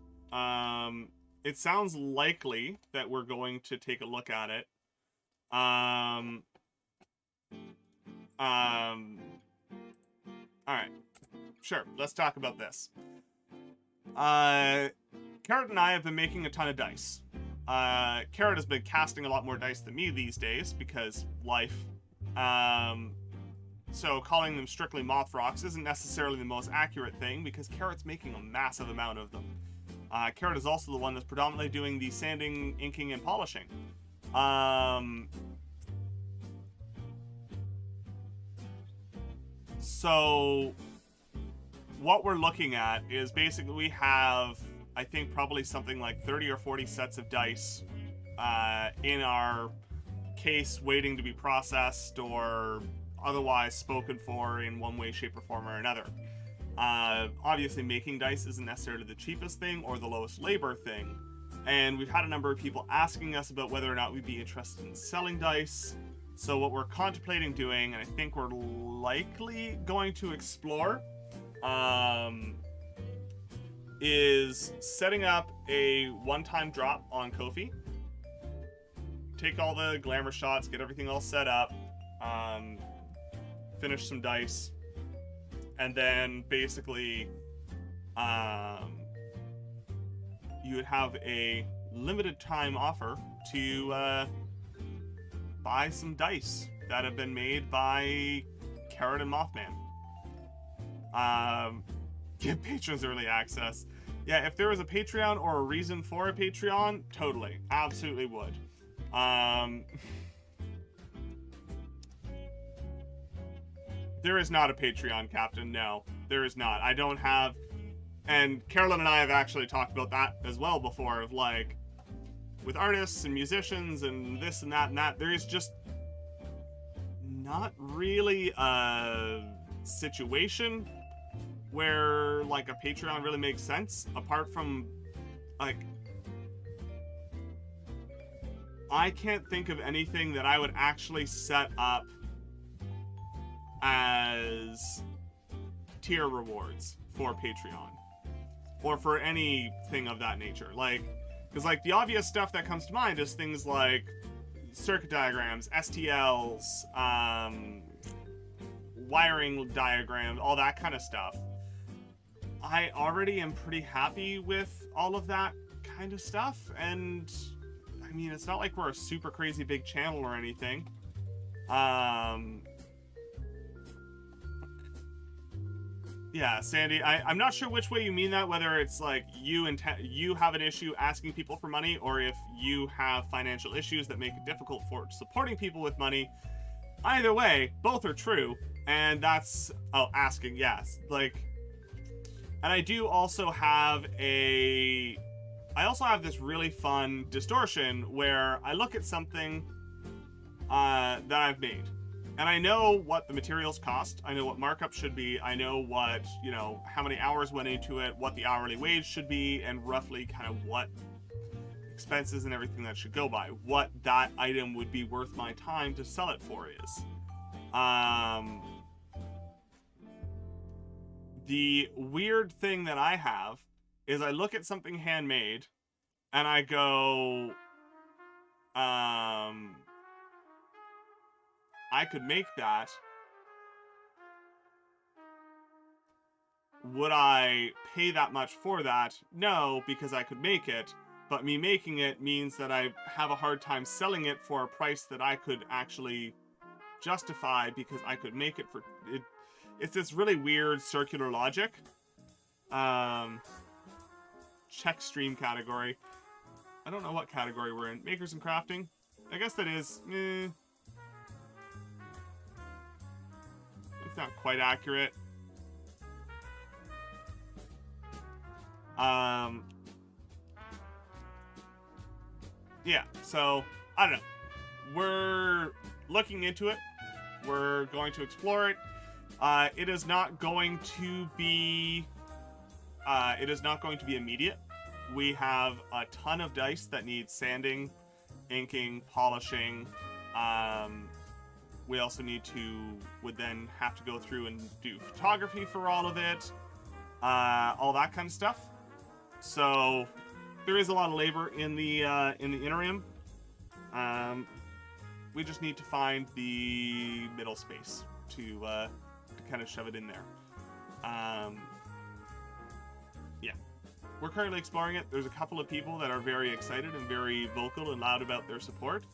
It sounds likely that we're going to take a look at it. Alright. Sure, let's talk about this. Carrot and I have been making a ton of dice. Carrot has been casting a lot more dice than me these days, because life. So calling them strictly moth rocks isn't necessarily the most accurate thing, because Carrot's making a massive amount of them. Carrot is also the one that's predominantly doing the sanding, inking, and polishing. So what we're looking at is basically we have, I think, probably something like 30 or 40 sets of dice in our case waiting to be processed or otherwise spoken for in one way, shape, or form or another. Obviously, making dice isn't necessarily the cheapest thing or the lowest labor thing, and we've had a number of people asking us about whether or not we'd be interested in selling dice. So what we're contemplating doing, and I think we're likely going to explore, is setting up a one-time drop on Ko-fi. Take all the glamour shots, get everything all set up, finish some dice, and then basically you would have a limited time offer to buy some dice that have been made by Carrot and Mothman. Give patrons early access. Yeah, if there was a Patreon or a reason for a Patreon, totally, absolutely would. There is not a Patreon, Captain. No, there is not. I don't have, and Carolyn and I have actually talked about that as well before, of like, with artists and musicians and this and that, there is just not really a situation where like a Patreon really makes sense, apart from like, I can't think of anything that I would actually set up as tier rewards for Patreon or for anything of that nature. Like, because like the obvious stuff that comes to mind is things like circuit diagrams, STLs, wiring diagrams, all that kind of stuff. I already am pretty happy with all of that kind of stuff, and I mean, it's not like we're a super crazy big channel or anything. Yeah, Sandy, I'm not sure which way you mean that, whether it's like you have an issue asking people for money, or if you have financial issues that make it difficult for supporting people with money. Either way, both are true, and that's, asking, yes. Like, and I do also have this really fun distortion where I look at something that I've made, and I know what the materials cost, I know what markup should be, I know what, how many hours went into it, what the hourly wage should be, and roughly kind of what expenses and everything that should go by, what that item would be worth my time to sell it for is. The weird thing that I have is I look at something handmade and I go, I could make that. Would I pay that much for that? No, because I could make it, but me making it means that I have a hard time selling it for a price that I could actually justify because I could make it for it. It's this really weird circular logic. Check stream category. I don't know what category we're in. Makers and crafting? I guess that is... It's not quite accurate. Yeah, so, I don't know. We're looking into it. We're going to explore it. It is not going to be immediate. We have a ton of dice that need sanding, inking, polishing. We also would then have to go through and do photography for all of it, all that kind of stuff. So there is a lot of labor in the interim. We just need to find the middle space to kind of shove it in there. Yeah, we're currently exploring it. There's a couple of people that are very excited and very vocal and loud about their support,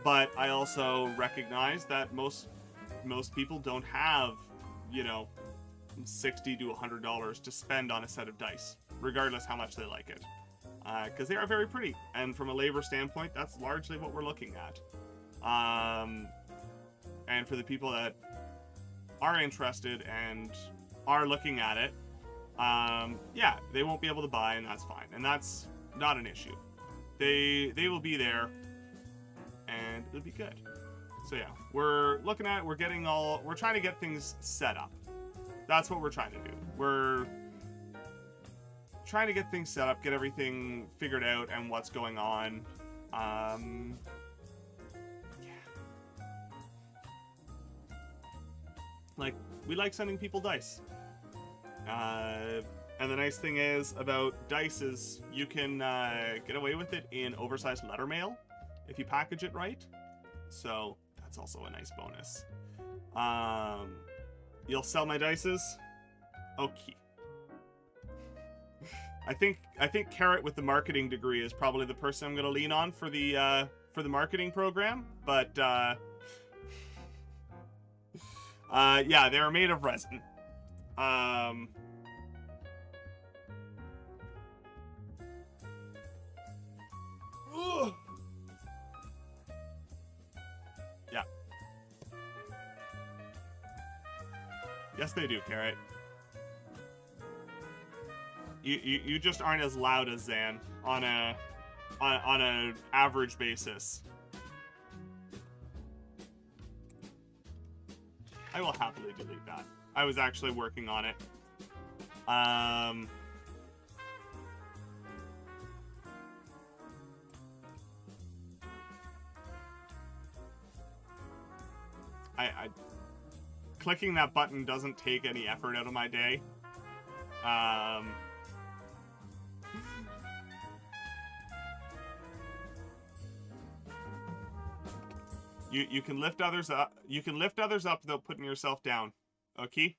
but I also recognize that most people don't have, $60 to $100 to spend on a set of dice, regardless how much they like it, because they are very pretty, and from a labor standpoint, that's largely what we're looking at. And for the people that are interested and are looking at it, yeah, they won't be able to buy, and that's fine, and that's not an issue. They will be there, and it'll be good. So yeah, we're looking at, we're trying to get things set up. That's what we're trying to do. We're trying to get things set up, get everything figured out, and what's going on. Like, we like sending people dice. And the nice thing is about dice is you can get away with it in oversized letter mail if you package it right. So that's also a nice bonus. You'll sell my dices? Okay. I think Carrot with the marketing degree is probably the person I'm going to lean on for the marketing program. But yeah, they're made of resin. Yeah. Yes, they do, Carrot. You just aren't as loud as Zan on an average basis. I will happily delete that. I was actually working on it. I clicking that button doesn't take any effort out of my day. You can lift others up. You can lift others up without putting yourself down. Okay?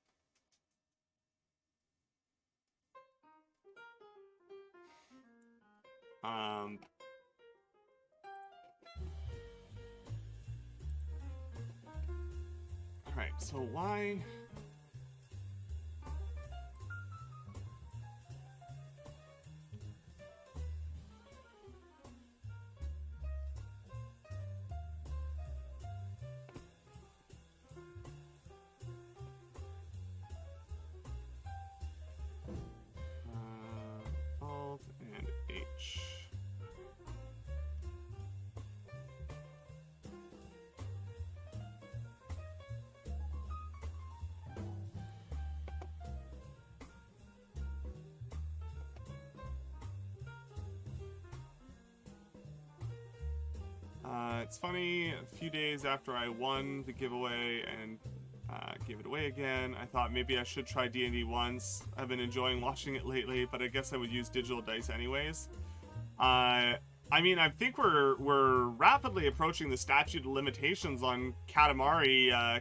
Alright, so why... Alt and H. It's funny, a few days after I won the giveaway and gave it away again, I thought maybe I should try D&D once. I've been enjoying watching it lately, but I guess I would use digital dice anyways. I mean, I think we're rapidly approaching the statute of limitations on Katamari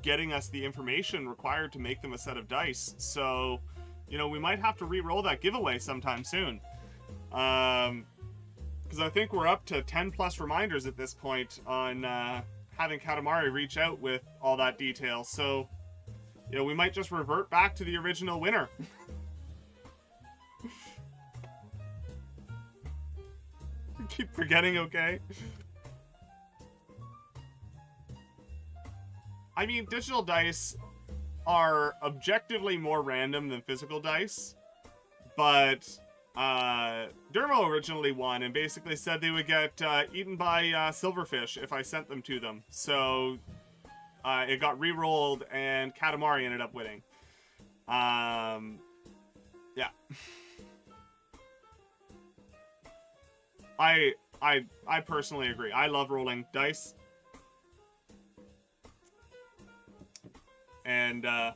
getting us the information required to make them a set of dice. So, you know, we might have to re-roll that giveaway sometime soon. Because I think we're up to 10 plus reminders at this point on having Katamari reach out with all that detail. So, you know, we might just revert back to the original winner. Keep forgetting, okay? I mean, digital dice are objectively more random than physical dice, but Dermo originally won and basically said they would get eaten by silverfish if I sent them to them. So it got re-rolled and Katamari ended up winning. Yeah. I personally agree. I love rolling dice. And yeah,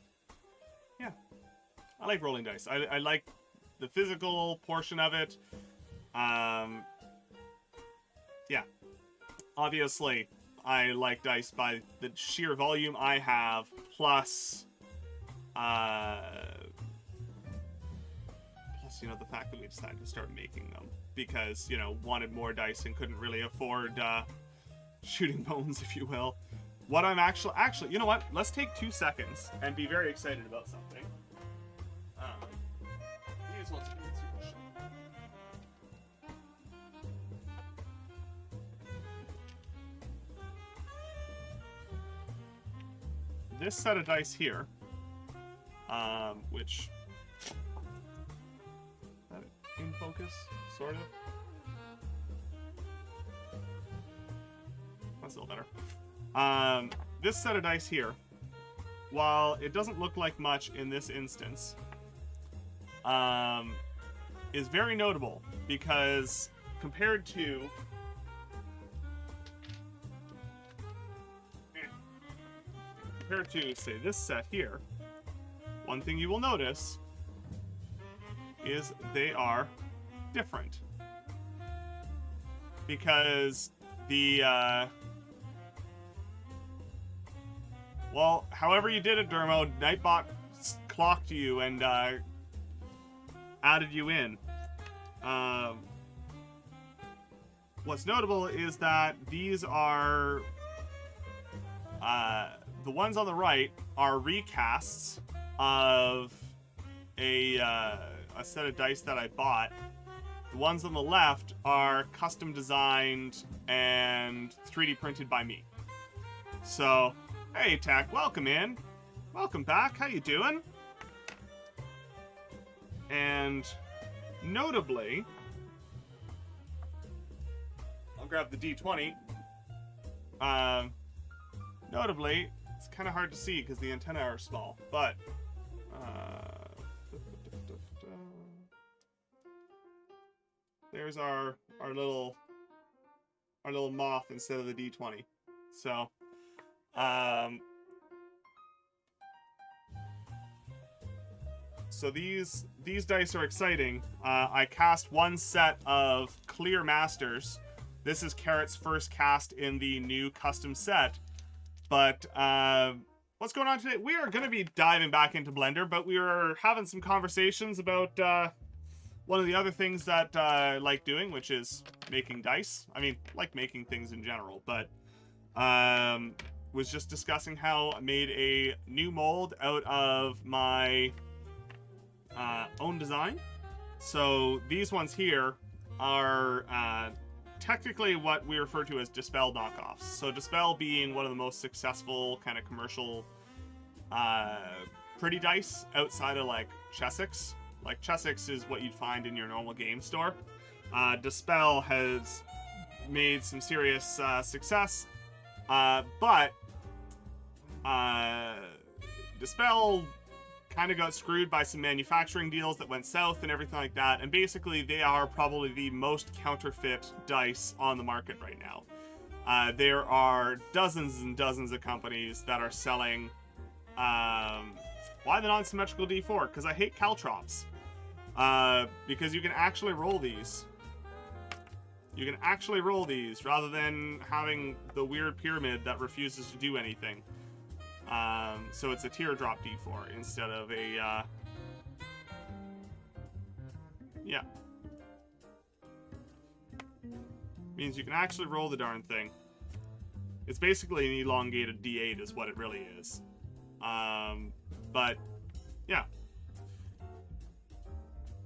I like rolling dice. I like the physical portion of it. Yeah. Obviously, I like dice by the sheer volume I have, plus, you know, the fact that we decided to start making them. Because, you know, wanted more dice and couldn't really afford shooting bones, if you will. What I'm actually, you know what? Let's take 2 seconds and be very excited about something. These ones are doing super shit. This set of dice here, which, is that in focus, sort of? That's a little better. This set of dice here, while it doesn't look like much in this instance, is very notable because compared to say, this set here, one thing you will notice is they are different. Because the, well, however you did it, Dermo, Nightbot clocked you and added you in. What's notable is that these are, the ones on the right are recasts of a set of dice that I bought. The ones on the left are custom designed and 3D printed by me. So, hey Tech, welcome in. Welcome back, how you doing? And notably, I'll grab the D20. Notably, it's kind of hard to see because the antennae are small, but there's our little moth instead of the D20. So, so these dice are exciting. I cast one set of Clear Masters. This is Carrot's first cast in the new custom set. But what's going on today? We are going to be diving back into Blender, but we were having some conversations about one of the other things that I like doing, which is making dice. I mean, like making things in general, but was just discussing how I made a new mold out of my own design. So these ones here are technically what we refer to as Dispel knockoffs. So Dispel being one of the most successful kind of commercial pretty dice outside of like Chessex. Like Chessex is what you'd find in your normal game store. Dispel has made some serious success, but Dispel kind of got screwed by some manufacturing deals that went south and everything like that, and basically they are probably the most counterfeit dice on the market right now. There are dozens and dozens of companies that are selling why the non-symmetrical D4? Because I hate caltrops. Because you can actually roll these. You can actually roll these rather than having the weird pyramid that refuses to do anything. So it's a teardrop D4 instead of a, yeah. Means you can actually roll the darn thing. It's basically an elongated D8 is what it really is. But, yeah.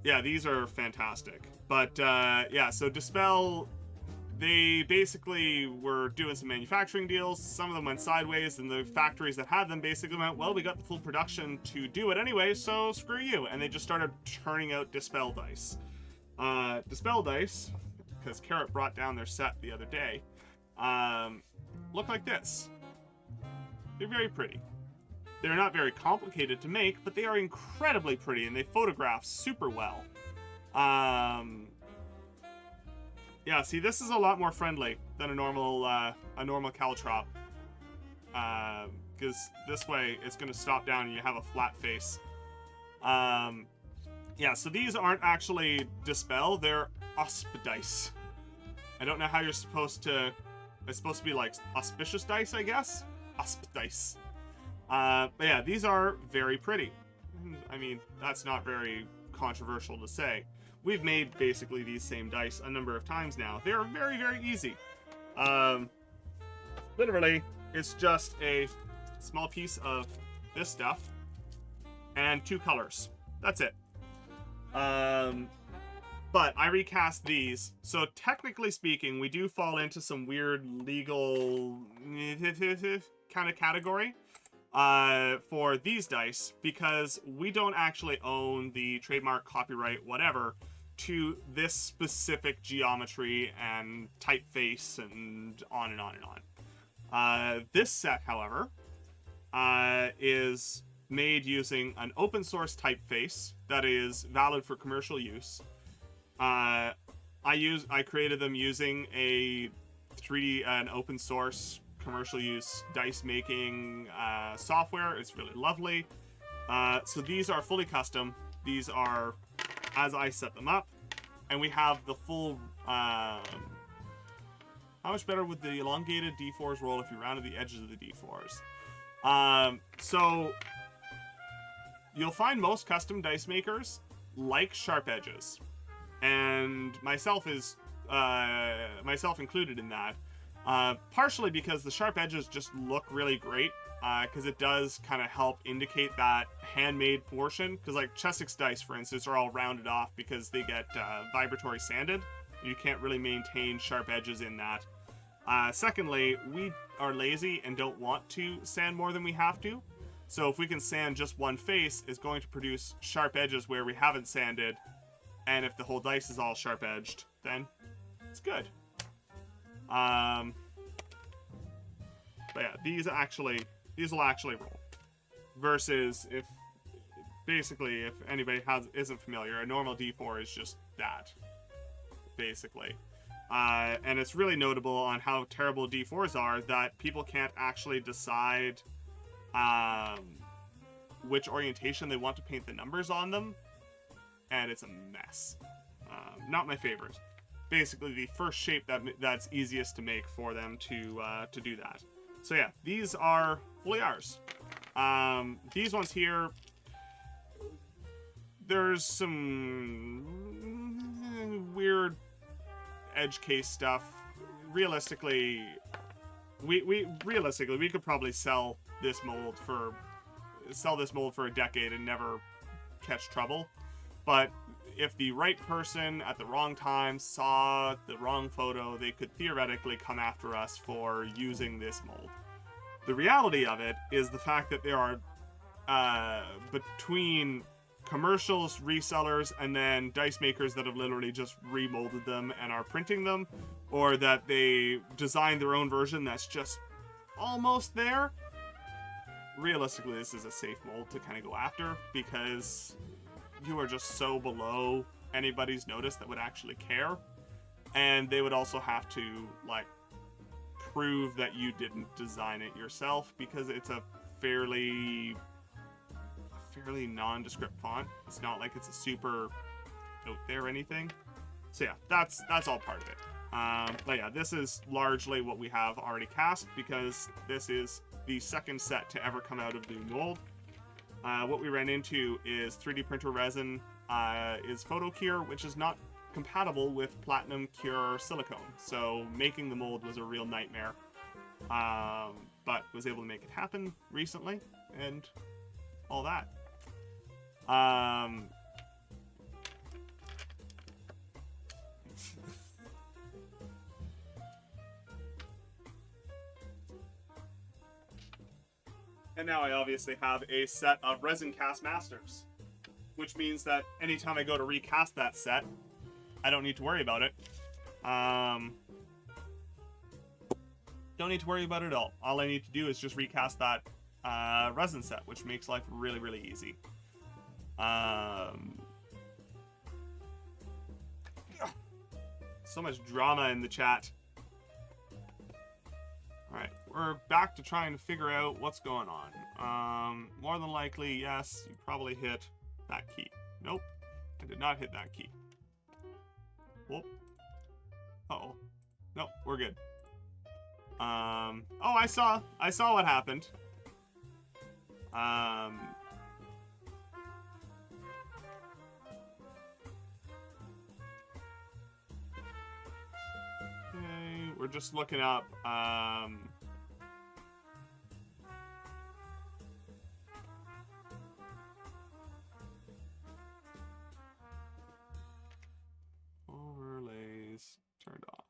Yeah, these are fantastic. But, yeah, so Dispel, they basically were doing some manufacturing deals. Some of them went sideways, and the factories that had them basically went, well, we got the full production to do it anyway, so screw you. And they just started turning out Dispel dice. Dispel dice, because Carrot brought down their set the other day, look like this. They're very pretty. They're not very complicated to make, but they are incredibly pretty, and they photograph super well. Yeah, see, this is a lot more friendly than a normal caltrop. Because this way, it's going to stop down and you have a flat face. Yeah, so these aren't actually Dispel, they're Usp dice. I don't know how you're supposed to... It's supposed to be like auspicious dice, I guess? Usp dice. But yeah, these are very pretty. I mean, that's not very controversial to say. We've made basically these same dice a number of times now. They're very, very easy. Literally, it's just a small piece of this stuff and 2 colors. That's it. But I recast these. So technically speaking, we do fall into some weird legal kind of category for these dice, because we don't actually own the trademark, copyright, whatever, to this specific geometry and typeface and on and on and on. This set, however, is made using an open source typeface that is valid for commercial use. I created them using an open source commercial use dice making software. It's really lovely. So these are fully custom. These are as I set them up. And we have the full, how much better would the elongated D4s roll if you rounded the edges of the D4s? So you'll find most custom dice makers like sharp edges, and myself included in that. Partially because the sharp edges just look really great, because it does kind of help indicate that handmade portion. Because like Chessex dice, for instance, are all rounded off because they get vibratory sanded. You can't really maintain sharp edges in that. Secondly, we are lazy and don't want to sand more than we have to. So if we can sand just one face, it's going to produce sharp edges where we haven't sanded. And if the whole dice is all sharp edged, then it's good. But yeah, these will actually roll. Versus if anybody isn't familiar, a normal D4 is just that, basically. And it's really notable on how terrible D4s are that people can't actually decide which orientation they want to paint the numbers on them, and it's a mess. Not my favorite. Basically, the first shape that's easiest to make for them to do that. So yeah, these are fully ours. These ones here, there's some weird edge case stuff. Realistically, we could probably sell this mold for a decade and never catch trouble. But if the right person at the wrong time saw the wrong photo, they could theoretically come after us for using this mold. The reality of it is the fact that there are, between commercials, resellers, and then dice makers that have literally just remolded them and are printing them, or that they designed their own version that's just almost there. Realistically, this is a safe mold to kind of go after, because you are just so below anybody's notice that would actually care. And they would also have to, like, prove that you didn't design it yourself, because it's a fairly nondescript font. It's not like it's a super out there or anything. So yeah, that's all part of it. But yeah, this is largely what we have already cast, because this is the second set to ever come out of the mold. What we ran into is 3D printer resin is photo cure, which is not compatible with platinum cure silicone. So making the mold was a real nightmare. But was able to make it happen recently and all that. And now I obviously have a set of resin cast masters, which means that anytime I go to recast that set, I don't need to worry about it. Don't need to worry about it at all. All I need to do is just recast that resin set, which makes life really, really easy. So much drama in the chat. Alright, we're back to trying to figure out what's going on. More than likely, yes, you probably hit that key. Nope, I did not hit that key. Whoop. Uh-oh. Nope, we're good. Oh, I saw what happened. Okay, we're just looking up, overlays turned off.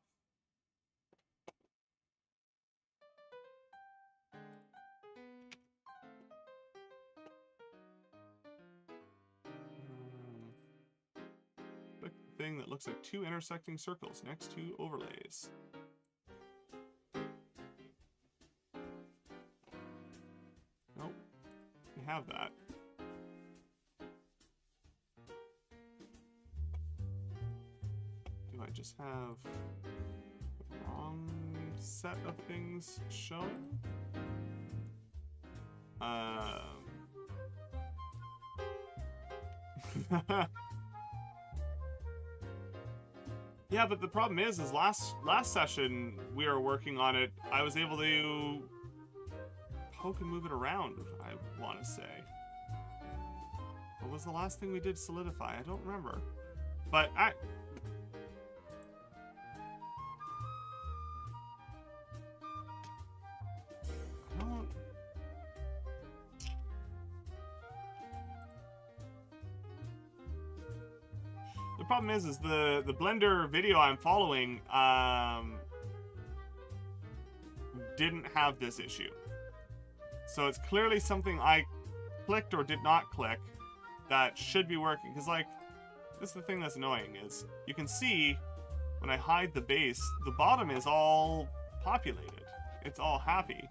Click the thing that looks like two intersecting circles next to overlays. Nope, we have that. Do I just have the wrong set of things shown? Yeah, but the problem is last session we were working on it, I was able to poke and move it around, I want to say. What was the last thing we did solidify? I don't remember. But I don't... The problem is the Blender video I'm following didn't have this issue. So it's clearly something I clicked or did not click that should be working. Because, like, this is the thing that's annoying, is you can see when I hide the base, the bottom is all populated. It's all happy.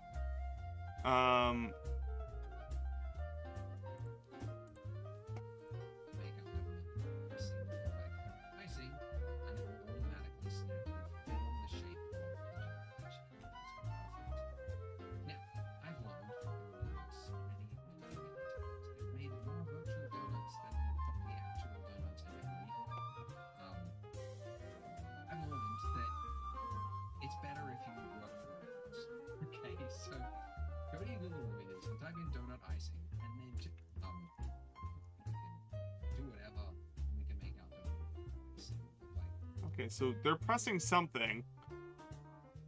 Okay, so they're pressing something.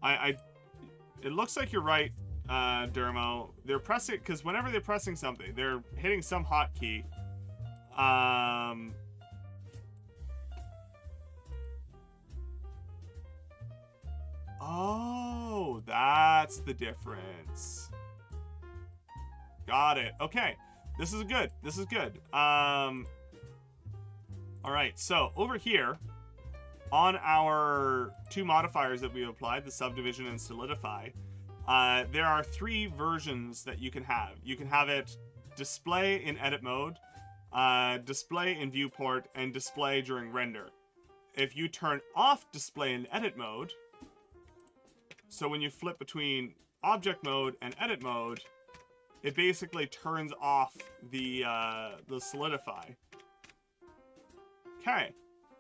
It looks like you're right, Dermo. They're pressing, because whenever they're pressing something, they're hitting some hotkey. Oh, that's the difference. Got it. Okay, this is good. This is good. All right, so over here, on our two modifiers that we applied, the subdivision and solidify, there are three versions that you can have. You can have it display in edit mode, display in viewport, and display during render. If you turn off display in edit mode, so when you flip between object mode and edit mode, it basically turns off the solidify. Okay,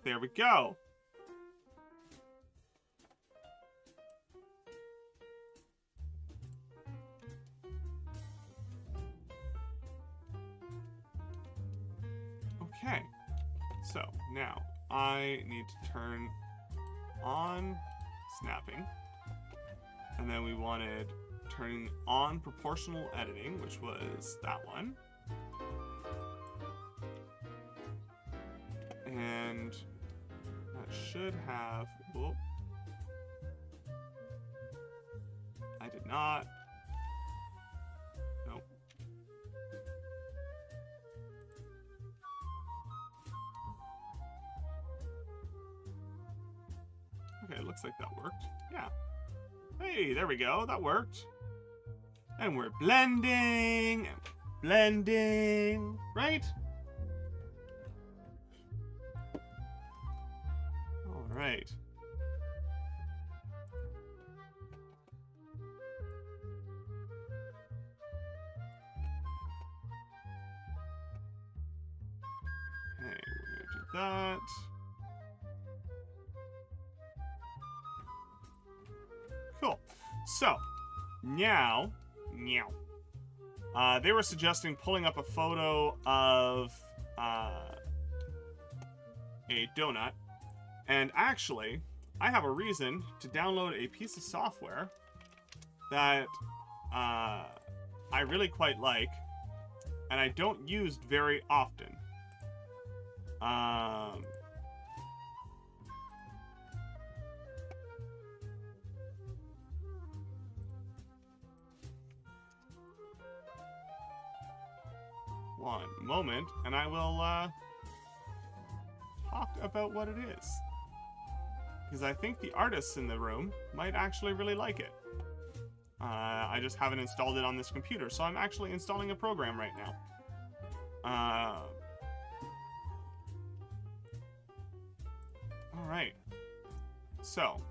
there we go. Okay, so now I need to turn on snapping, and then we wanted turning on proportional editing, which was that one, and that should have, whoop, I did not, nope. Okay, it looks like that worked. Yeah. Hey, there we go. That worked. And we're blending and blending, right? All right. Okay, we're gonna do that. Cool. So, now, they were suggesting pulling up a photo of a donut. And actually, I have a reason to download a piece of software that I really quite like, and I don't use very often. One moment, and I will talk about what it is. Because I think the artists in the room might actually really like it. I just haven't installed it on this computer, so I'm actually installing a program right now. Alright. So,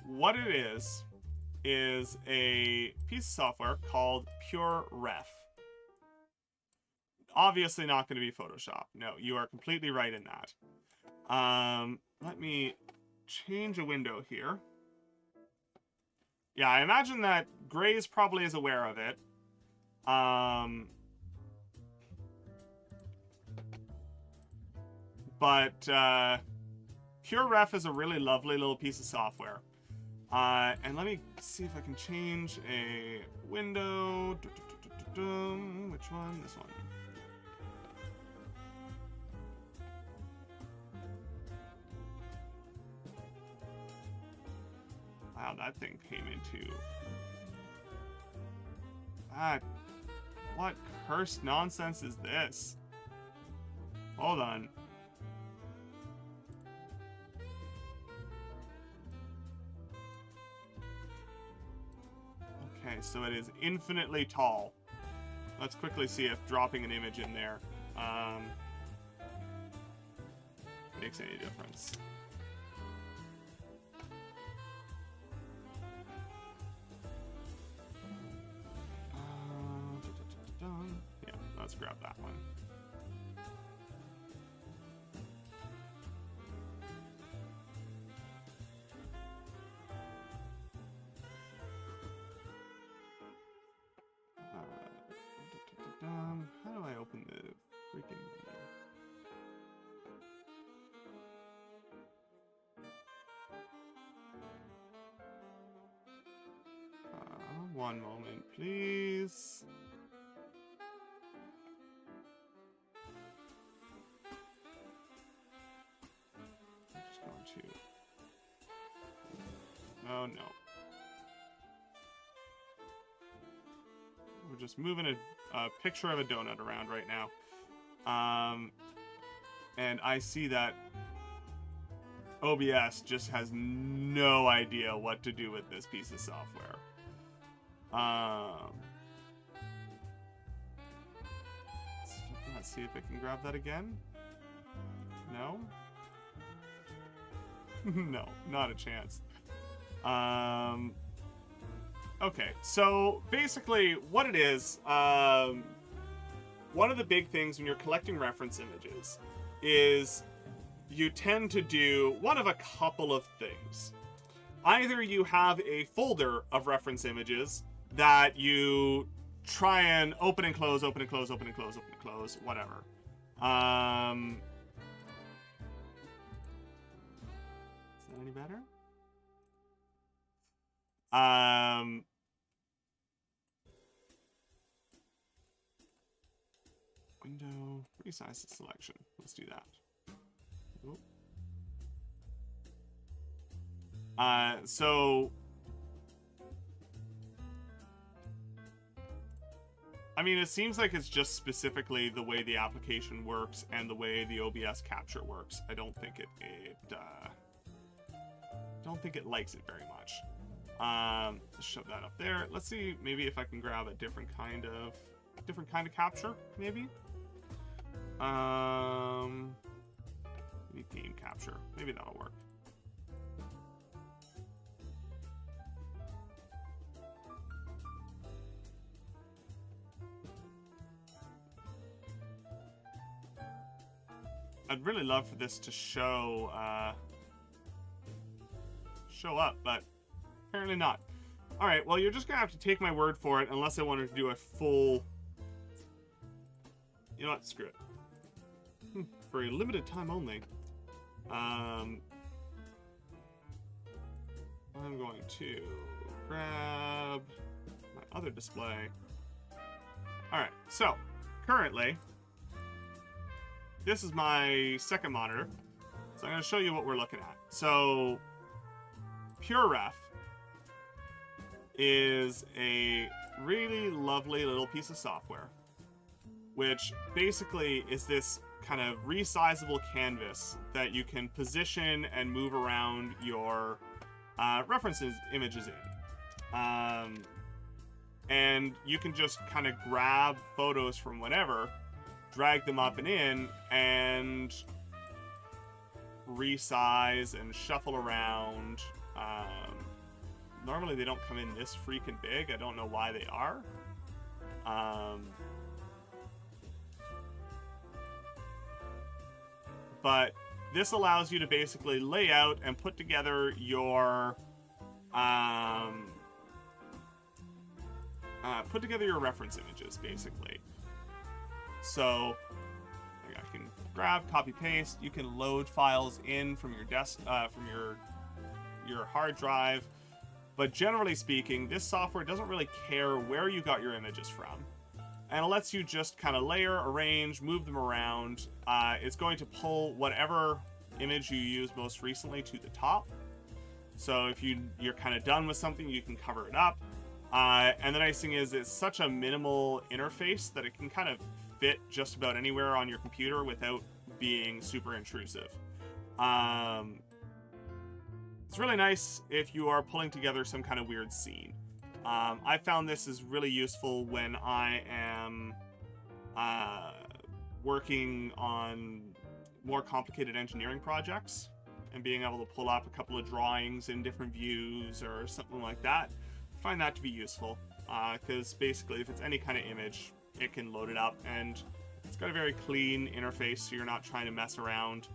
what it is a piece of software called PureRef. obviously not going to be Photoshop. No, you are completely right in that. Let me change a window here. Yeah, I imagine that Grays probably is aware of it. But PureRef is a really lovely little piece of software. And let me see if I can change a window. Which one? This one. Wow, that thing came into... What cursed nonsense is this? Hold on. Okay, so it is infinitely tall. Let's quickly see if dropping an image in there makes any difference. Yeah, let's grab that one. How do I open the freaking menu? One moment, please. I'm just going to... Oh, no. We're just moving a picture of a donut around right now. And I see that OBS just has no idea what to do with this piece of software. Let's see if I can grab that again. No? No, not a chance. Okay, so basically what it is, one of the big things when you're collecting reference images is you tend to do one of a couple of things. Either you have a folder of reference images that you try and open and close, open and close, open and close, open and close, whatever. Is that any better? Window, resize the selection. Let's do that. Oop. So I mean, it seems like it's just specifically the way the application works and the way the OBS capture works. I don't think it likes it very much. Let's shove that up there. Let's see, maybe if I can grab a different kind of capture, maybe. Maybe game capture. Maybe that'll work. I'd really love for this to show up, but apparently not. All right, well, you're just gonna have to take my word for it, unless I wanted to do a full. You know what? Screw it. For a limited time only. I'm going to grab my other display. All right, so currently, this is my second monitor. So I'm going to show you what we're looking at. So PureRef is a really lovely little piece of software, which basically is this kind of resizable canvas that you can position and move around your references images in. And you can just kind of grab photos from whatever, drag them up and in, and resize and shuffle around. Normally they don't come in this freaking big. I don't know why they are. but this allows you to basically lay out and put together your reference images, basically. So I can grab, copy, paste. You can load files in from your from your hard drive. But generally speaking, this software doesn't really care where you got your images from. And it lets you just kind of layer, arrange, move them around. It's going to pull whatever image you used most recently to the top. So if you're kind of done with something, you can cover it up. And the nice thing is it's such a minimal interface that it can kind of fit just about anywhere on your computer without being super intrusive. It's really nice if you are pulling together some kind of weird scene. I found this is really useful when I am working on more complicated engineering projects and being able to pull up a couple of drawings in different views or something like that. I find that to be useful because basically if it's any kind of image, it can load it up, and it's got a very clean interface, so you're not trying to mess around.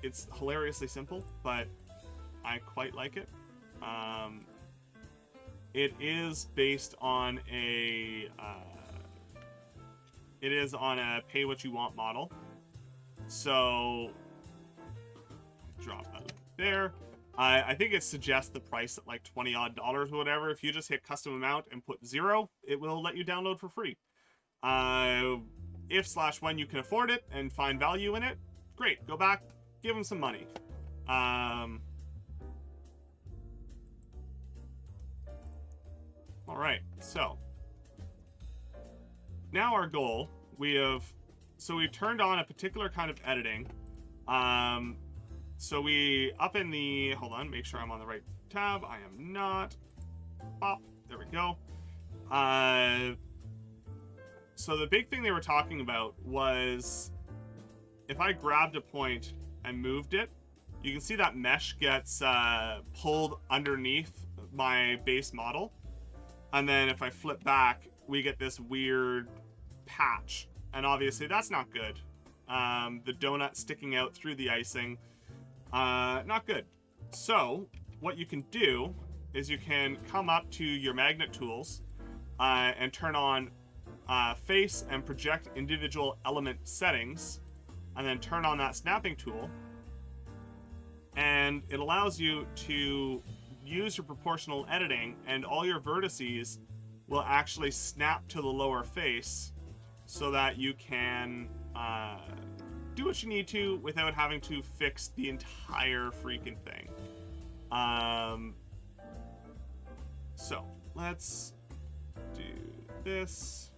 It's hilariously simple, but I quite like it. It is based on a pay what you want model. So drop that there. I think it suggests the price at like $20 odd or whatever. If you just hit custom amount and put 0, it will let you download for free. If/when you can afford it and find value in it, great. Go back, give them some money. All right, so now our goal, we've turned on a particular kind of editing. So we up in the, hold on, make sure I'm on the right tab. I am not. Pop, there we go. So the big thing they were talking about was if I grabbed a point and moved it, you can see that mesh gets pulled underneath my base model. And then if I flip back, we get this weird patch. And obviously that's not good. The donut sticking out through the icing, not good. So what you can do is you can come up to your magnet tools and turn on face and project individual element settings, and then turn on that snapping tool. And it allows you to use your proportional editing, and all your vertices will actually snap to the lower face so that you can do what you need to without having to fix the entire freaking thing. So let's do this.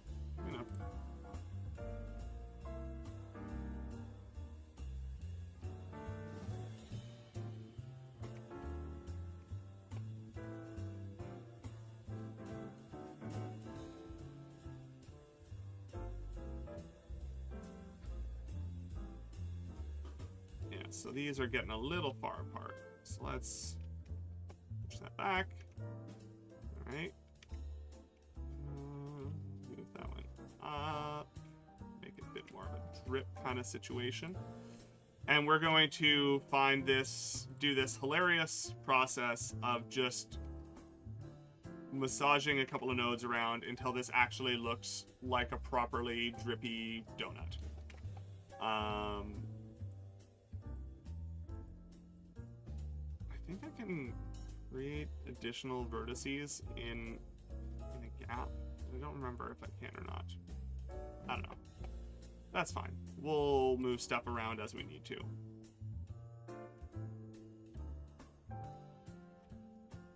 So these are getting a little far apart. So let's push that back. All right. Move that one up. Make it a bit more of a drip kind of situation. And we're going to do this hilarious process of just massaging a couple of nodes around until this actually looks like a properly drippy donut. I think I can create additional vertices in a gap. I don't remember if I can or not. I don't know. That's fine. We'll move stuff around as we need to.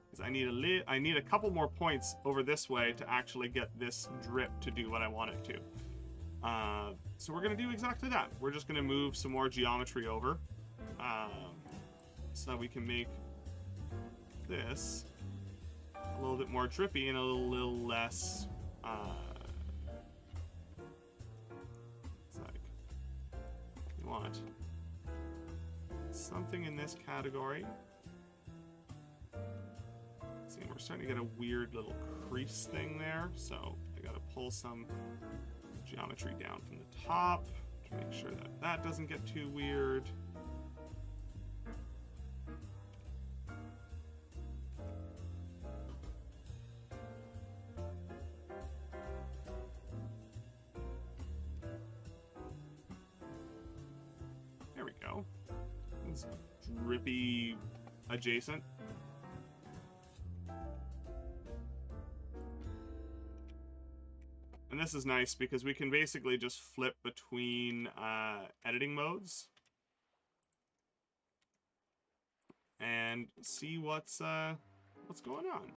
Because I need a couple more points over this way to actually get this drip to do what I want it to. So we're going to do exactly that. We're just going to move some more geometry over. So that we can make this a little bit more drippy and a little less it's like you want something in this category. See, we're starting to get a weird little crease thing there, so I gotta pull some geometry down from the top, to make sure that that doesn't get too weird. There we go. It's drippy adjacent. And this is nice because we can basically just flip between editing modes and see what's going on.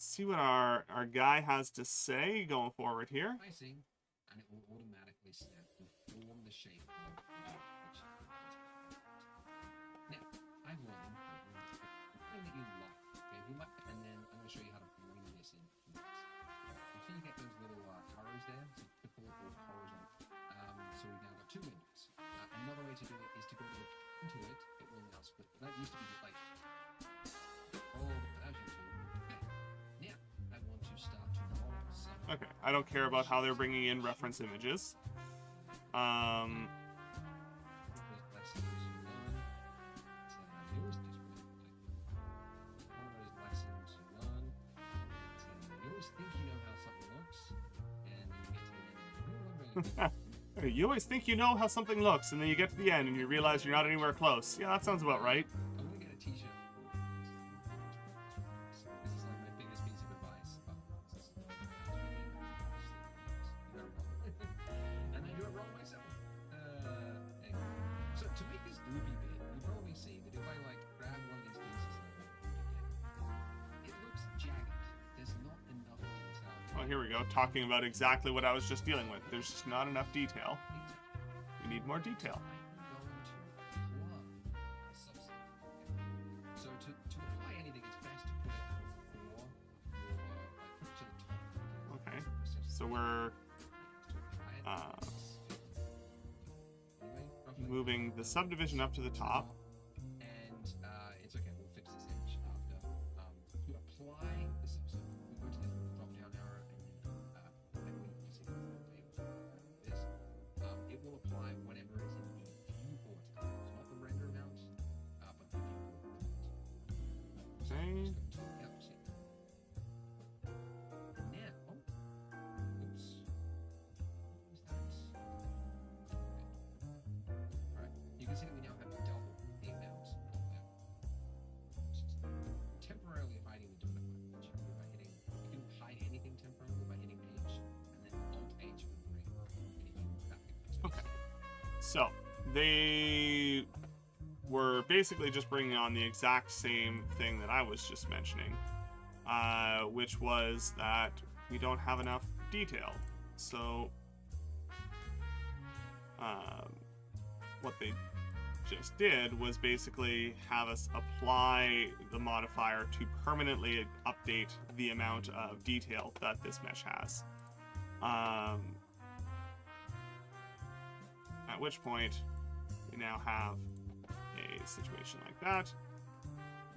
See what our guy has to say going forward here. Icing, and it will automatically snap to form the shape of the which now I want something that you like. Okay, we might, and then I'm going to show you how to bring this in. So you get those little arrows there, so triple or horizontal. So we've now got two windows. Another way to do it is to go into it. It will now split. That used to be like all as you do. Now I want to start to model some. Okay, I don't care about how they're bringing in reference images. That's one. 2. think you know how something looks, and then you get to the end and you remember. You always think you know how something looks, and then you get to the end and you realize you're not anywhere close. Yeah, that sounds about right. I want to get a t-shirt. This is like my biggest piece of advice. And I do it wrong myself. Anyway. So to make this loopy bit, you probably see that if I like grab one of these pieces and it looks jagged. There's not enough detail. Oh, here we go, talking about exactly what I was just dealing with. There's just not enough detail. We need more detail. So to apply anything, it's best to put it before or to the top. Okay, so we're moving the subdivision up to the top. And it's okay, we'll fix this edge after. To apply this, so we go to the drop down arrow and then we see this. It will apply whatever is in the viewport type. It's not the render amount, but the viewport amount. Okay. Yep, see. Now, oops. What was that? Alright, you can see that we now have double the amount of them. Temporarily hiding the donut line, which you can do by hitting, you can hide anything temporarily by hitting H, and then Alt H would bring anything back into space. Okay. So, they were basically just bringing on the exact same thing that I was just mentioning, which was that we don't have enough detail. So, what they just did was basically have us apply the modifier to permanently update the amount of detail that this mesh has. At which point, we now have a situation like that,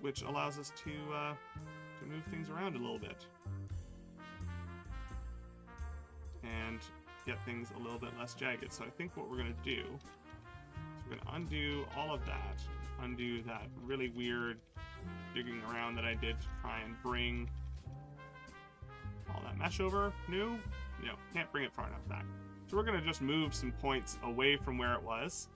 which allows us to move things around a little bit and get things a little bit less jagged. So I think what we're going to do is we're going to undo all of that, undo that really weird digging around that I did to try and bring all that mesh over. No, can't bring it far enough back. So we're going to just move some points away from where it was.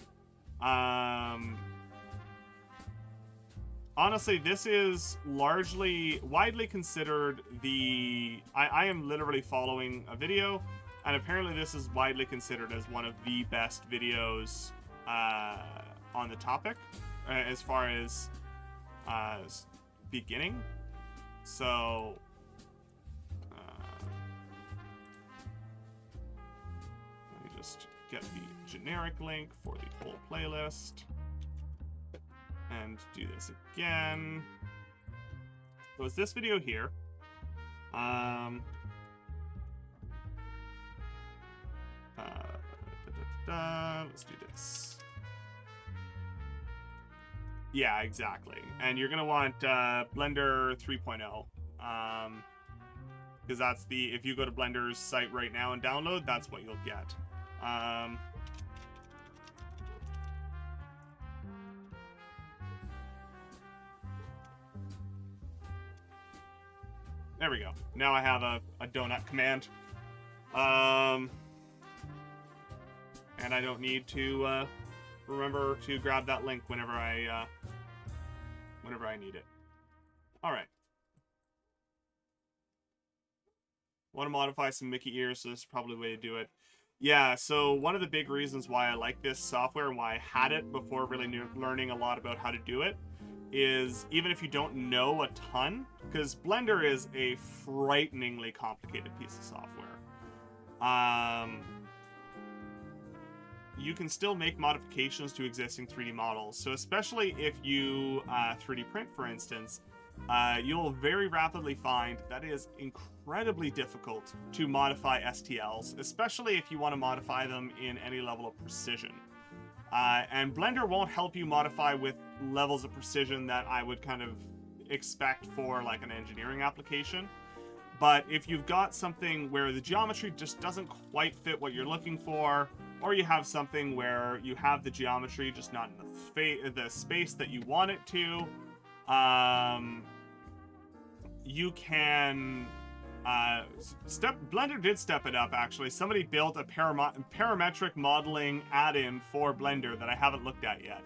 Honestly, this is widely considered I am literally following a video, and apparently this is widely considered as one of the best videos on the topic as far as beginning. So let me just get the generic link for the whole playlist and do this again. So it's this video here. Let's do this. Yeah, exactly. And you're gonna want Blender 3.0, because that's if you go to Blender's site right now and download, that's what you'll get. There we go. Now I have a donut command. And I don't need to remember to grab that link whenever I need it. All right. Want to modify some Mickey ears, so this is probably the way to do it. Yeah, so one of the big reasons why I like this software and why I had it before really learning a lot about how to do it is even if you don't know a ton, because Blender is a frighteningly complicated piece of software. You can still make modifications to existing 3D models. So especially if you 3D print, for instance, you'll very rapidly find that it is incredibly difficult to modify STLs, especially if you want to modify them in any level of precision. And Blender won't help you modify with levels of precision that I would kind of expect for like an engineering application. But if you've got something where the geometry just doesn't quite fit what you're looking for, or you have something where you have the geometry just not in the space that you want it to, you can Blender did step it up, actually. Somebody built a parametric modeling add-in for Blender that I haven't looked at yet.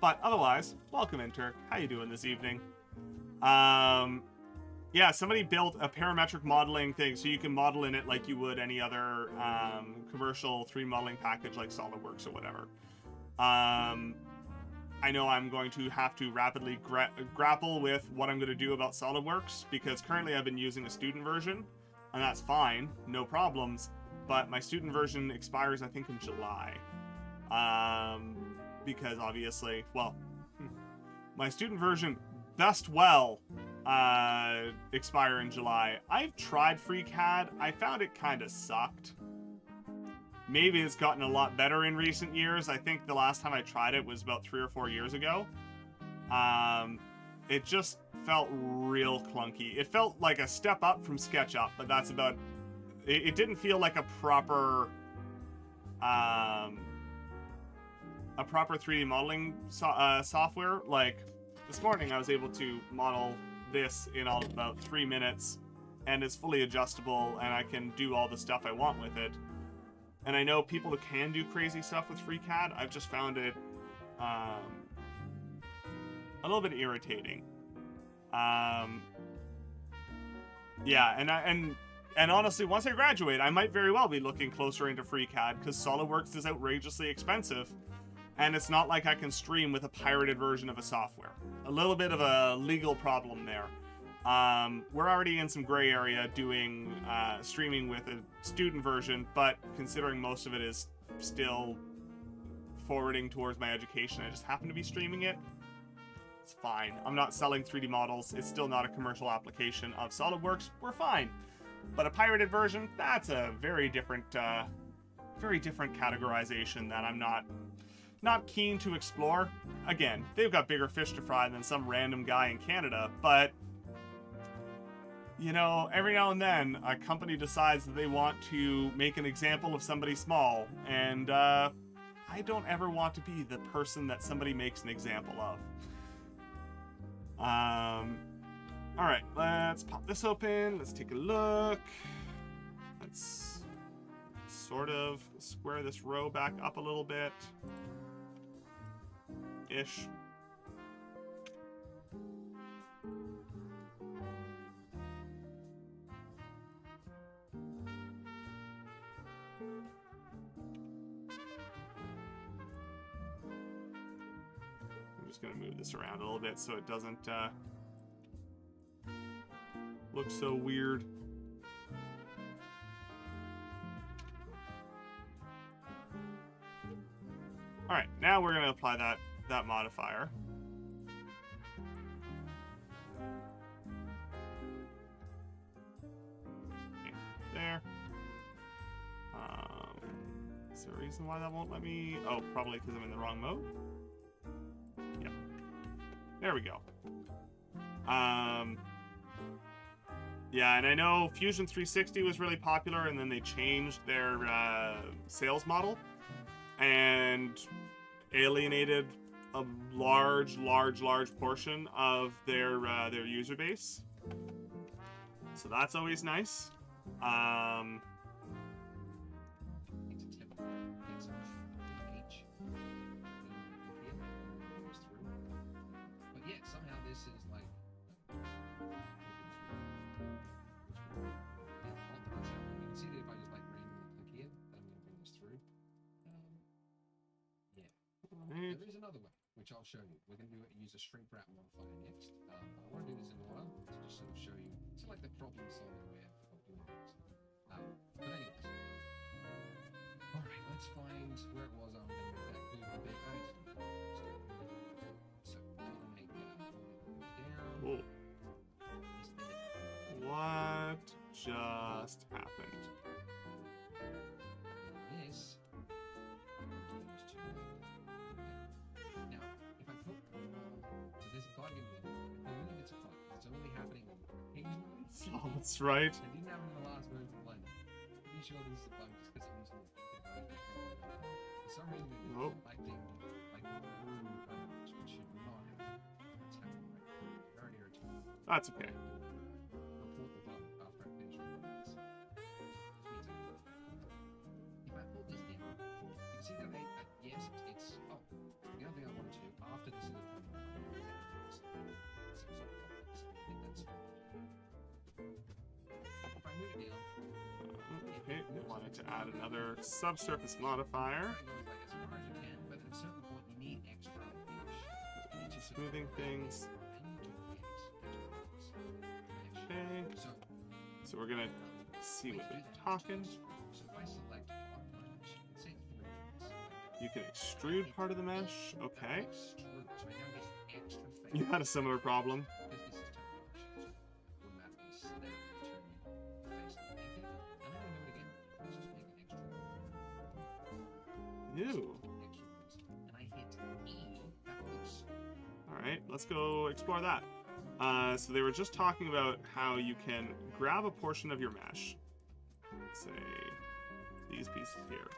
But otherwise, welcome in, Turk. How you doing this evening? Yeah, somebody built a parametric modeling thing, so you can model in it like you would any other commercial 3D modeling package like SolidWorks or whatever. I know I'm going to have to rapidly grapple with what I'm going to do about SolidWorks, because currently I've been using a student version, and that's fine, no problems, but my student version expires, I think, in July. Because obviously, well, my student version best well expire in July. I've tried FreeCAD. I found it kind of sucked. Maybe it's gotten a lot better in recent years. I think the last time I tried it was about 3 or 4 years ago. It just felt real clunky. It felt like a step up from SketchUp, but that's about... It didn't feel like a proper 3D modeling software. Like, this morning I was able to model this in all about 3 minutes, and it's fully adjustable, and I can do all the stuff I want with it. And I know people who can do crazy stuff with FreeCAD. I've just found it a little bit irritating. Yeah, and honestly, once I graduate, I might very well be looking closer into FreeCAD, because SolidWorks is outrageously expensive, and it's not like I can stream with a pirated version of a software. A little bit of a legal problem there. We're already in some gray area doing streaming with a student version, but considering most of it is still forwarding towards my education, I just happen to be streaming it. It's fine. I'm not selling 3D models. It's still not a commercial application of SolidWorks. We're fine. But a pirated version, that's a very different categorization that I'm not keen to explore. Again, they've got bigger fish to fry than some random guy in Canada, but you know, every now and then a company decides that they want to make an example of somebody small, and I don't ever want to be the person that somebody makes an example of. Alright, let's pop this open. Let's take a look. Let's sort of square this row back up a little bit. Ish. I'm just gonna move this around a little bit so it doesn't look so weird. All right, now we're gonna apply that modifier. Okay, there. Is there a reason why that won't let me? Oh, probably because I'm in the wrong mode. Yep. There we go. Yeah, and I know Fusion 360 was really popular, and then they changed their sales model and alienated a large portion of their user base. So that's always nice. There is another way, which I'll show you. We're going to use a shrink wrap modifier next. I want to do this in order to just sort of show you. It's like the problem solving way of doing things. But anyways, all right, let's find where it was. I'm going to make that big bit out. So I'll make that down. Oh. What just happened? This. Now, if I put so there's a bug in there. I believe it's a bug. It's only happening occasionally. Oh, that's right. I didn't have it in the last version of Blender. Pretty sure this is a bug just because I'm using it. For some reason, it's selecting like which should not happen. It's happening right now. Very irritating. That's okay. Report the add another subsurface modifier. Like as far as you can, but at a certain point you need extra mesh. Smoothing things. Okay. So we're gonna see what they're talking. So if I select the bottom mesh, say it's 4 You can extrude part of the mesh. Okay. Extrude, so I now get extra face. You had a similar problem. Because this is turbo motion, so automatically snap to the face that I make it. And I don't do it again. Let's just make an extra. Ew. Extra face. And I hit E. That looks. Alright, let's go explore that. So they were just talking about how you can grab a portion of your mesh, say these pieces here,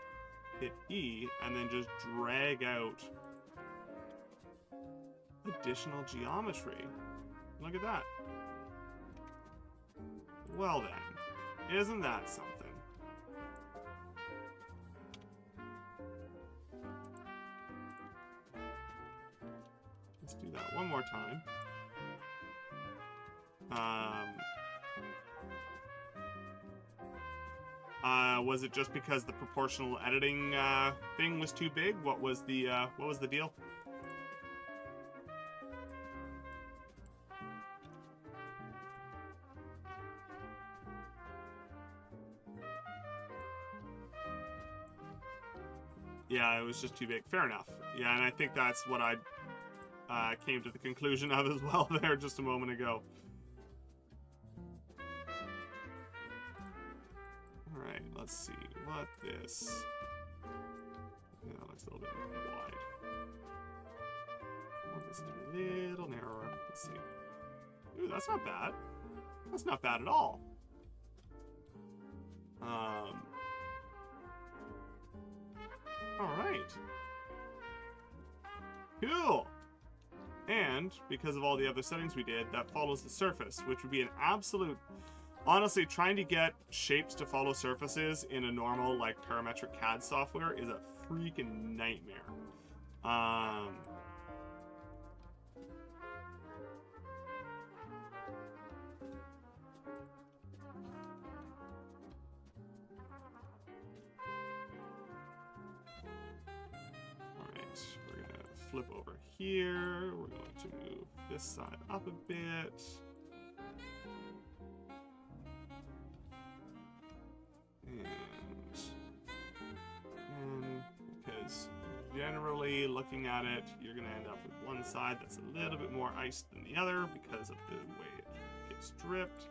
hit E, and then just drag out additional geometry. Look at that. Well then, isn't that something? Let's do that one more time. Was it just because the proportional editing thing was too big? What was the deal? Yeah, it was just too big. Fair enough. Yeah, and I think that's what I came to the conclusion of as well there just a moment ago. Alright, let's see what this... Yeah, that looks a little bit wide. I want this to be a little narrower. Let's see. Ooh, that's not bad. That's not bad at all. Alright. Cool. And because of all the other settings we did, that follows the surface, which would be an absolute... Honestly, trying to get shapes to follow surfaces in a normal, like, parametric CAD software is a freaking nightmare. Alright, we're gonna flip over here. We're going to move this side up a bit. And because generally looking at it, you're going to end up with one side that's a little bit more iced than the other because of the way it gets dripped.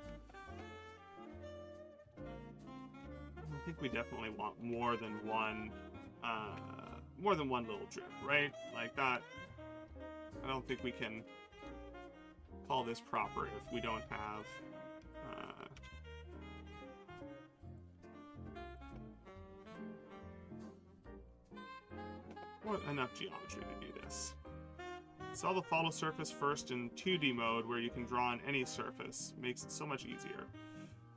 I think we definitely want more than one little drip, right? Like that. I don't think we can call this proper if we don't have enough geometry to do this. Saw the follow surface first in 2D mode where you can draw on any surface. Makes it so much easier.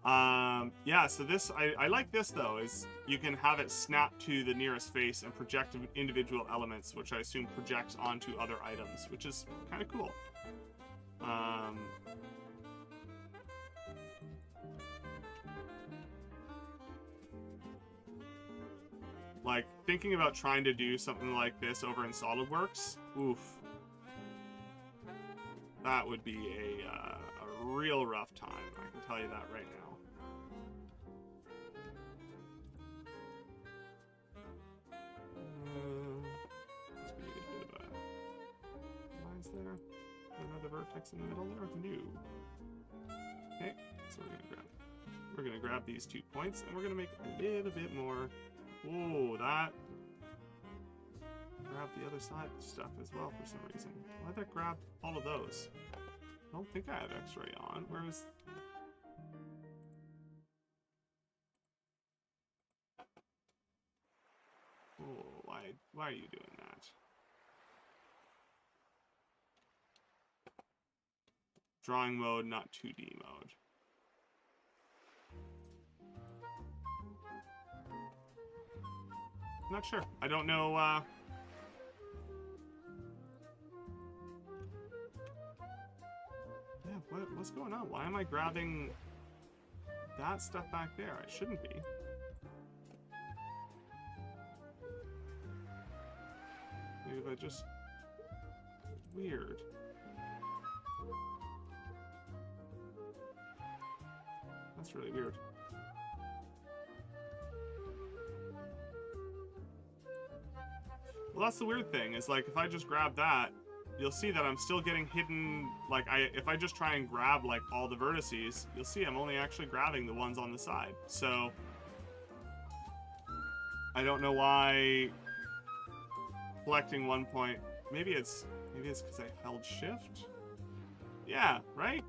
Yeah, so this, I like this though, is you can have it snap to the nearest face and project individual elements, which I assume projects onto other items, which is kind of cool. Like, thinking about trying to do something like this over in SolidWorks, oof. That would be a real rough time, I can tell you that right now. Let's get a bit of a... Why is there another vertex in the middle there? No. Okay, so we're gonna grab these 2 points, and we're gonna make a little bit more. Whoa, that grabbed the other side stuff as well for some reason. Why'd that grab all of those? I don't think I have X-ray on. Where is... Oh, why are you doing that? Drawing mode, not 2D mode. Not sure. I don't know, Yeah, what's going on? Why am I grabbing that stuff back there? I shouldn't be. but just weird. That's really weird. Well, that's the weird thing, is like if I just grab that, you'll see that I'm still getting hidden, like if I just try and grab like all the vertices, you'll see I'm only actually grabbing the ones on the side. So I don't know why collecting 1 point, maybe it's because I held shift? Yeah, right?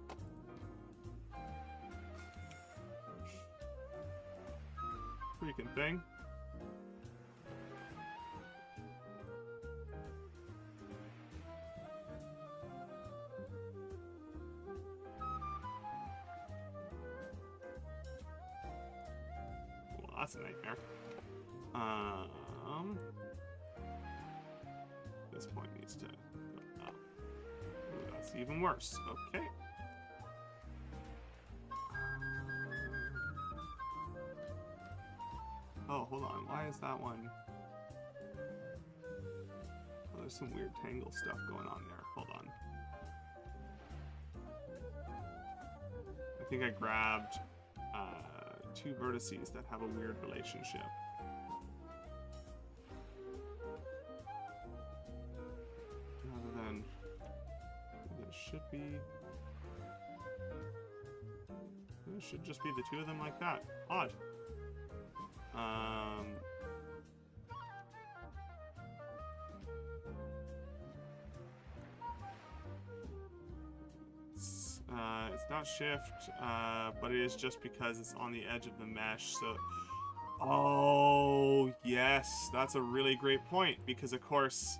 Freaking thing. Well, that's a nightmare. This point needs to go up. Ooh, that's even worse. Okay. Oh, hold on. Why is that one? Oh, there's some weird tangle stuff going on there. Hold on. I think I grabbed 2 vertices that have a weird relationship. Rather than... It should be... It should just be the 2 of them like that. Odd. It's not shift, but it is just because it's on the edge of the mesh, so... Oh, yes, that's a really great point, because of course,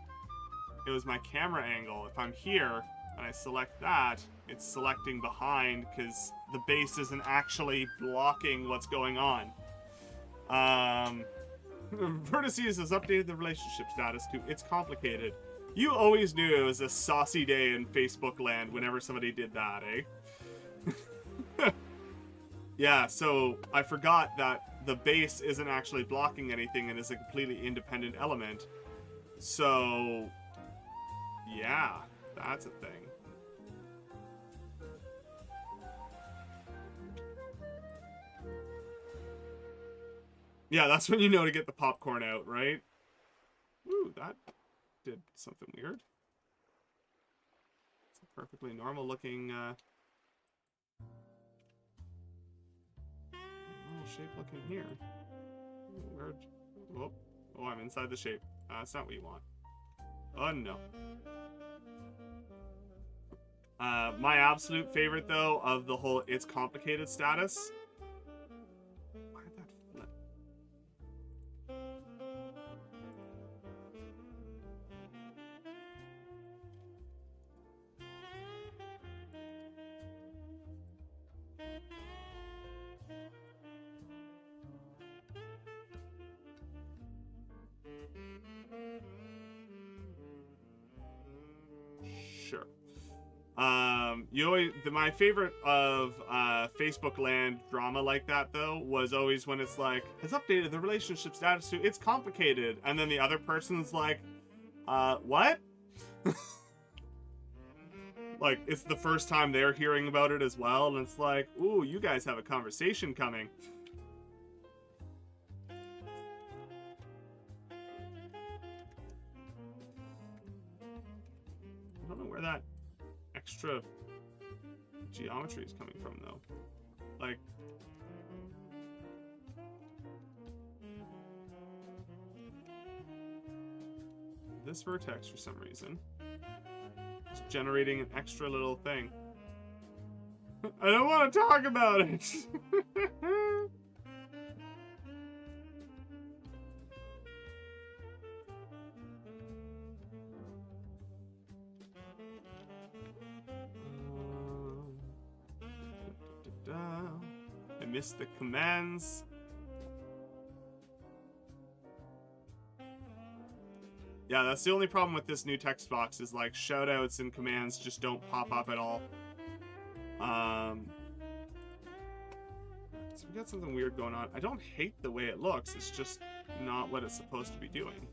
it was my camera angle. If I'm here, and I select that, it's selecting behind, because the base isn't actually blocking what's going on. Vertices has updated the relationship status to it's complicated. You always knew it was a saucy day in Facebook land whenever somebody did that, eh? Yeah, so I forgot that the base isn't actually blocking anything and is a completely independent element. So, yeah, that's a thing. Yeah, that's when you know to get the popcorn out, right? Ooh, that did something weird. It's a perfectly normal looking, normal shape looking here. Where? Oh, I'm inside the shape. That's not what you want. Oh, no. My absolute favorite, though, of the whole it's complicated status... Why did that flip? Sure. My favorite of Facebook land drama like that, though, was always when it's like, has updated the relationship status to it's complicated, and then the other person's like, what? Like, it's the first time they're hearing about it as well, and it's like, ooh, you guys have a conversation coming. I don't know where that extra geometry is coming from, though. Like, this vertex, for some reason, is generating an extra little thing. I don't want to talk about it! I missed the commands. Yeah, that's the only problem with this new text box is like shoutouts and commands just don't pop up at all. So we got something weird going on. I don't hate the way it looks. It's just not what it's supposed to be doing.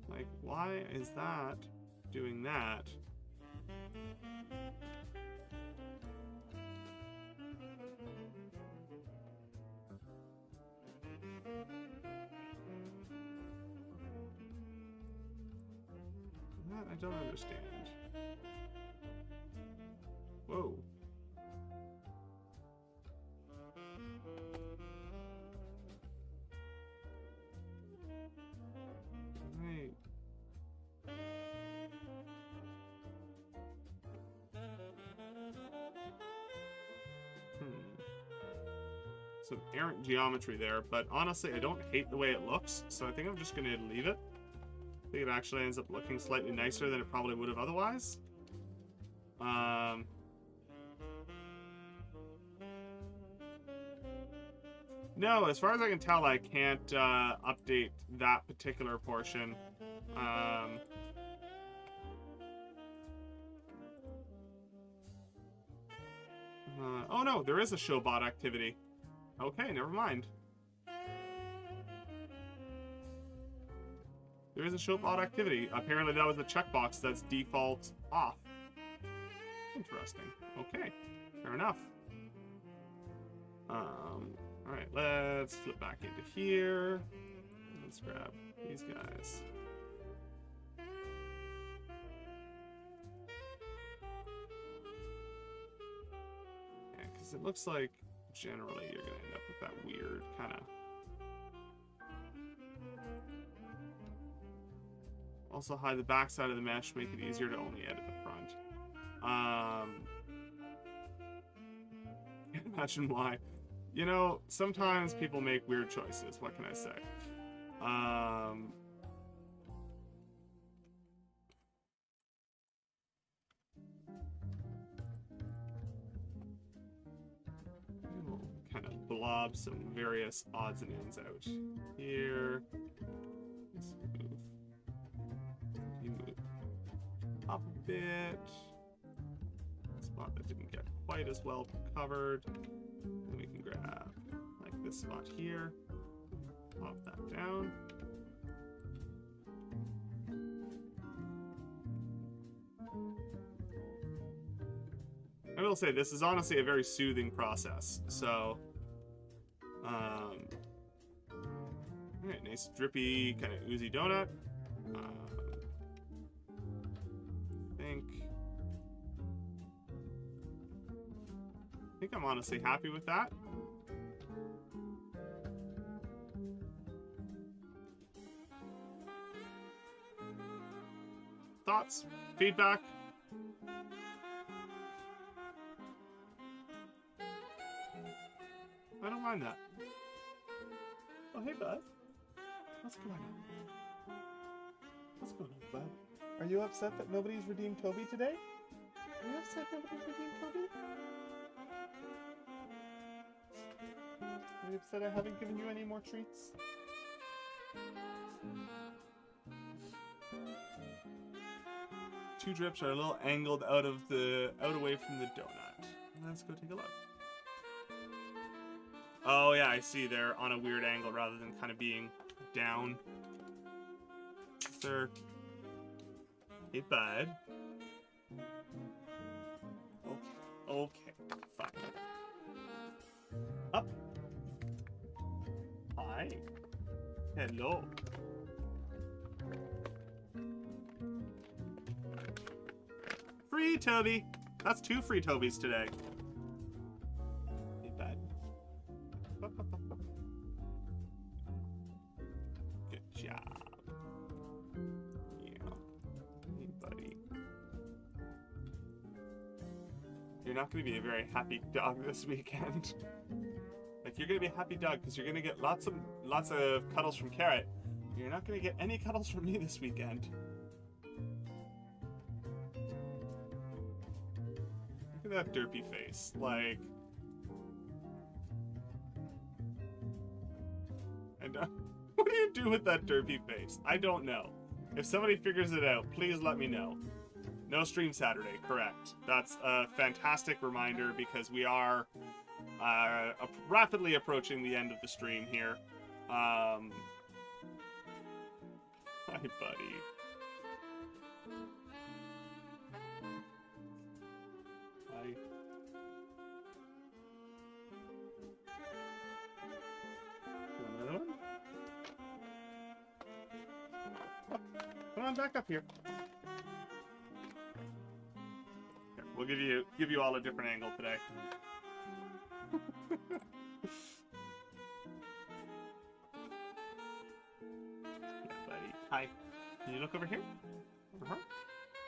Like, why is that doing that? That I don't understand. Whoa. Right. Some errant geometry there, but honestly, I don't hate the way it looks, so I think I'm just going to leave it. I think it actually ends up looking slightly nicer than it probably would have otherwise. No, as far as I can tell, I can't update that particular portion. Oh no, there is a showbot activity. Okay, never mind. There is a showbot activity. Apparently that was a checkbox that's default off. Interesting. Okay, fair enough. Alright, let's flip back into here. Let's grab these guys. Yeah, because it looks like generally you're going to end up with that weird kind of... Also hide the back side of the mesh, make it easier to only edit the front. Can't imagine why. You know, sometimes people make weird choices. What can I say? We'll kind of blob some various odds and ends out here. Let's move. You move up a bit. Spot that didn't get quite as well covered. Then we can grab like this spot here, pop that down. I will say this is honestly a very soothing process. So, alright, nice drippy kind of oozy donut. I think I'm honestly happy with that. Thoughts? Feedback? I don't mind that. Oh, hey, bud. What's going on? What's going on, bud? Are you upset that nobody's redeemed Toby today? Are you upset nobody's redeemed Toby? Are you upset I haven't given you any more treats? Two drips are a little angled out away from the donut. Let's go take a look. Oh yeah, I see they're on a weird angle rather than kind of being down. Sir. Hey, bud. Okay, fine. Up. Hi. Hello. Free Toby. That's 2 free Tobys today. Hey, bud. Good job. Yeah. Hey, buddy. You're not going to be a very happy dog this weekend. Like, you're going to be a happy dog because you're going to get lots of cuddles from Carrot. You're not going to get any cuddles from me this weekend. Look at that derpy face. Like... And, what do you do with that derpy face? I don't know. If somebody figures it out, please let me know. No stream Saturday, correct. That's a fantastic reminder because we are rapidly approaching the end of the stream here. Hi, buddy. Hi. You want another one? Come on back up here. Here, we'll give you all a different angle today. Yeah, buddy. Hi. Can you look over here? Over her?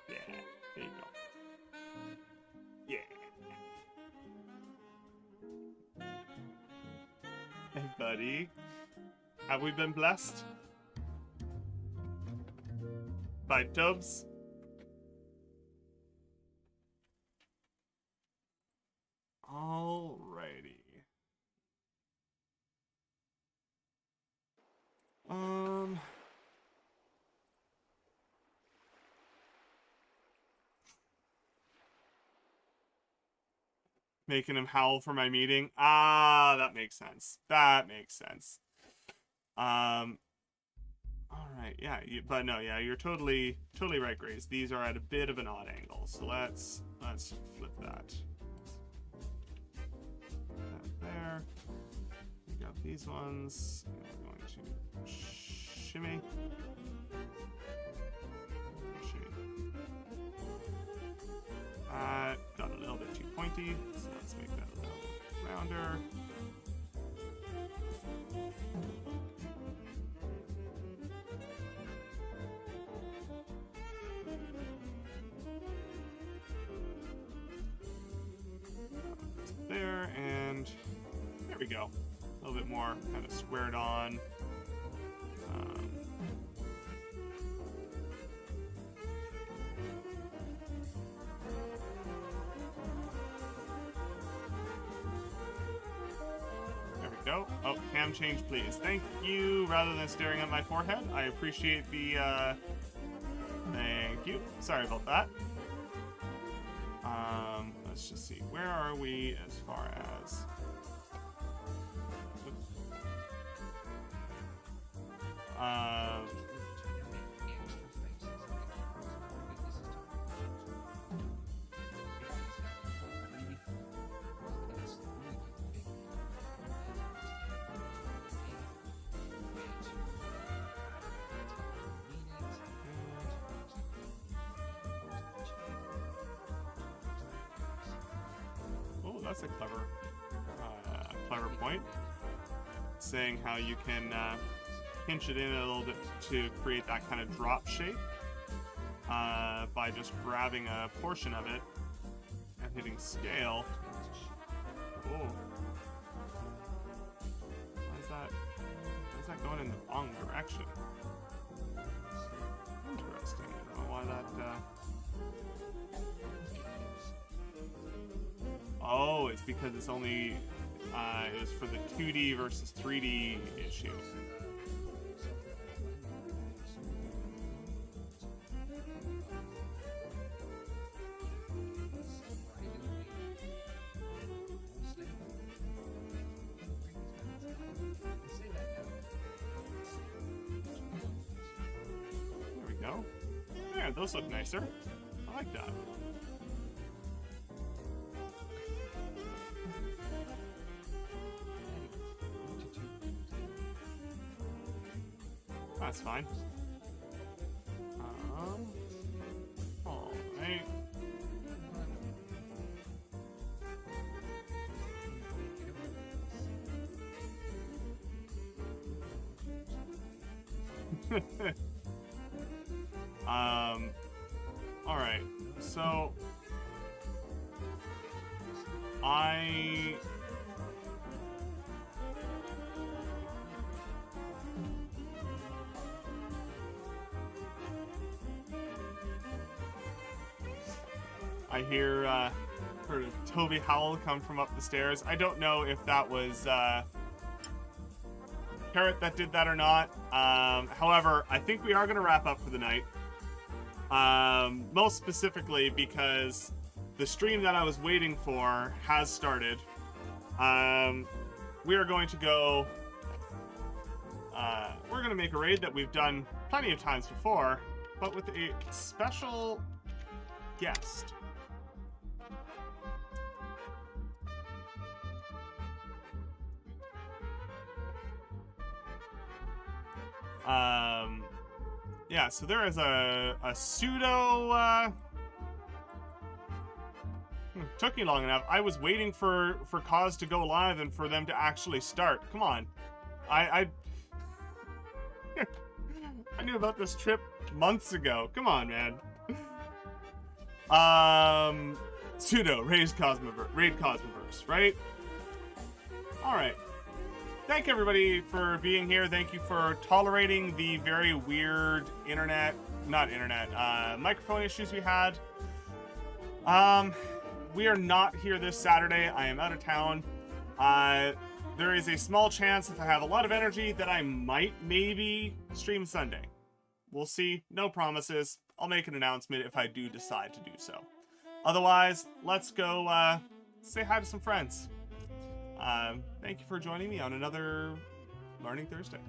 Yeah. There you go. Yeah. Hey, buddy. Have we been blessed? By Tubbs? Alrighty. Making him howl for my meeting. Ah, that makes sense. That makes sense. All right, yeah, but no, yeah, you're totally right, Grace. These are at a bit of an odd angle, so let's flip that. That there. We got these ones. We're going to shimmy. Shimmy. Got a little bit too pointy, so let's make that a little bit rounder. There, and there we go. A little bit more kind of squared on. There we go. Oh, cam change, please. Thank you. Rather than staring at my forehead, I appreciate the, thank you. Sorry about that. Let's just see. Where are we as far as... Oh, that's a clever point. Saying how you can pinch it in a little bit to create that kind of drop shape by just grabbing a portion of it and hitting scale. Oh, why is that going in the wrong direction? Interesting. I don't know why that. Oh, it's because it's only it was for the 2D versus 3D issue. There we go. There, those look nicer. I like that. That's fine. All right. All right. So I heard Toby howl come from up the stairs. I don't know if that was Carrot that did that or not. However, I think we are going to wrap up for the night. Most specifically because the stream that I was waiting for has started. We are going to go... we're going to make a raid that we've done plenty of times before, but with a special guest. Yeah, so there is a pseudo, took me long enough. I was waiting for Cause to go live and for them to actually start. Come on. I I knew about this trip months ago. Come on, man. Pseudo, raid Cosmoverse, right? Alright. Thank everybody for being here. Thank you for tolerating the very weird microphone issues we had. We are not here this Saturday. I am out of town. There is a small chance, if I have a lot of energy, that I might maybe stream Sunday. We'll see. No promises. I'll make an announcement if I do decide to do so. Otherwise, let's go say hi to some friends. Thank you for joining me on another Learning Thursday.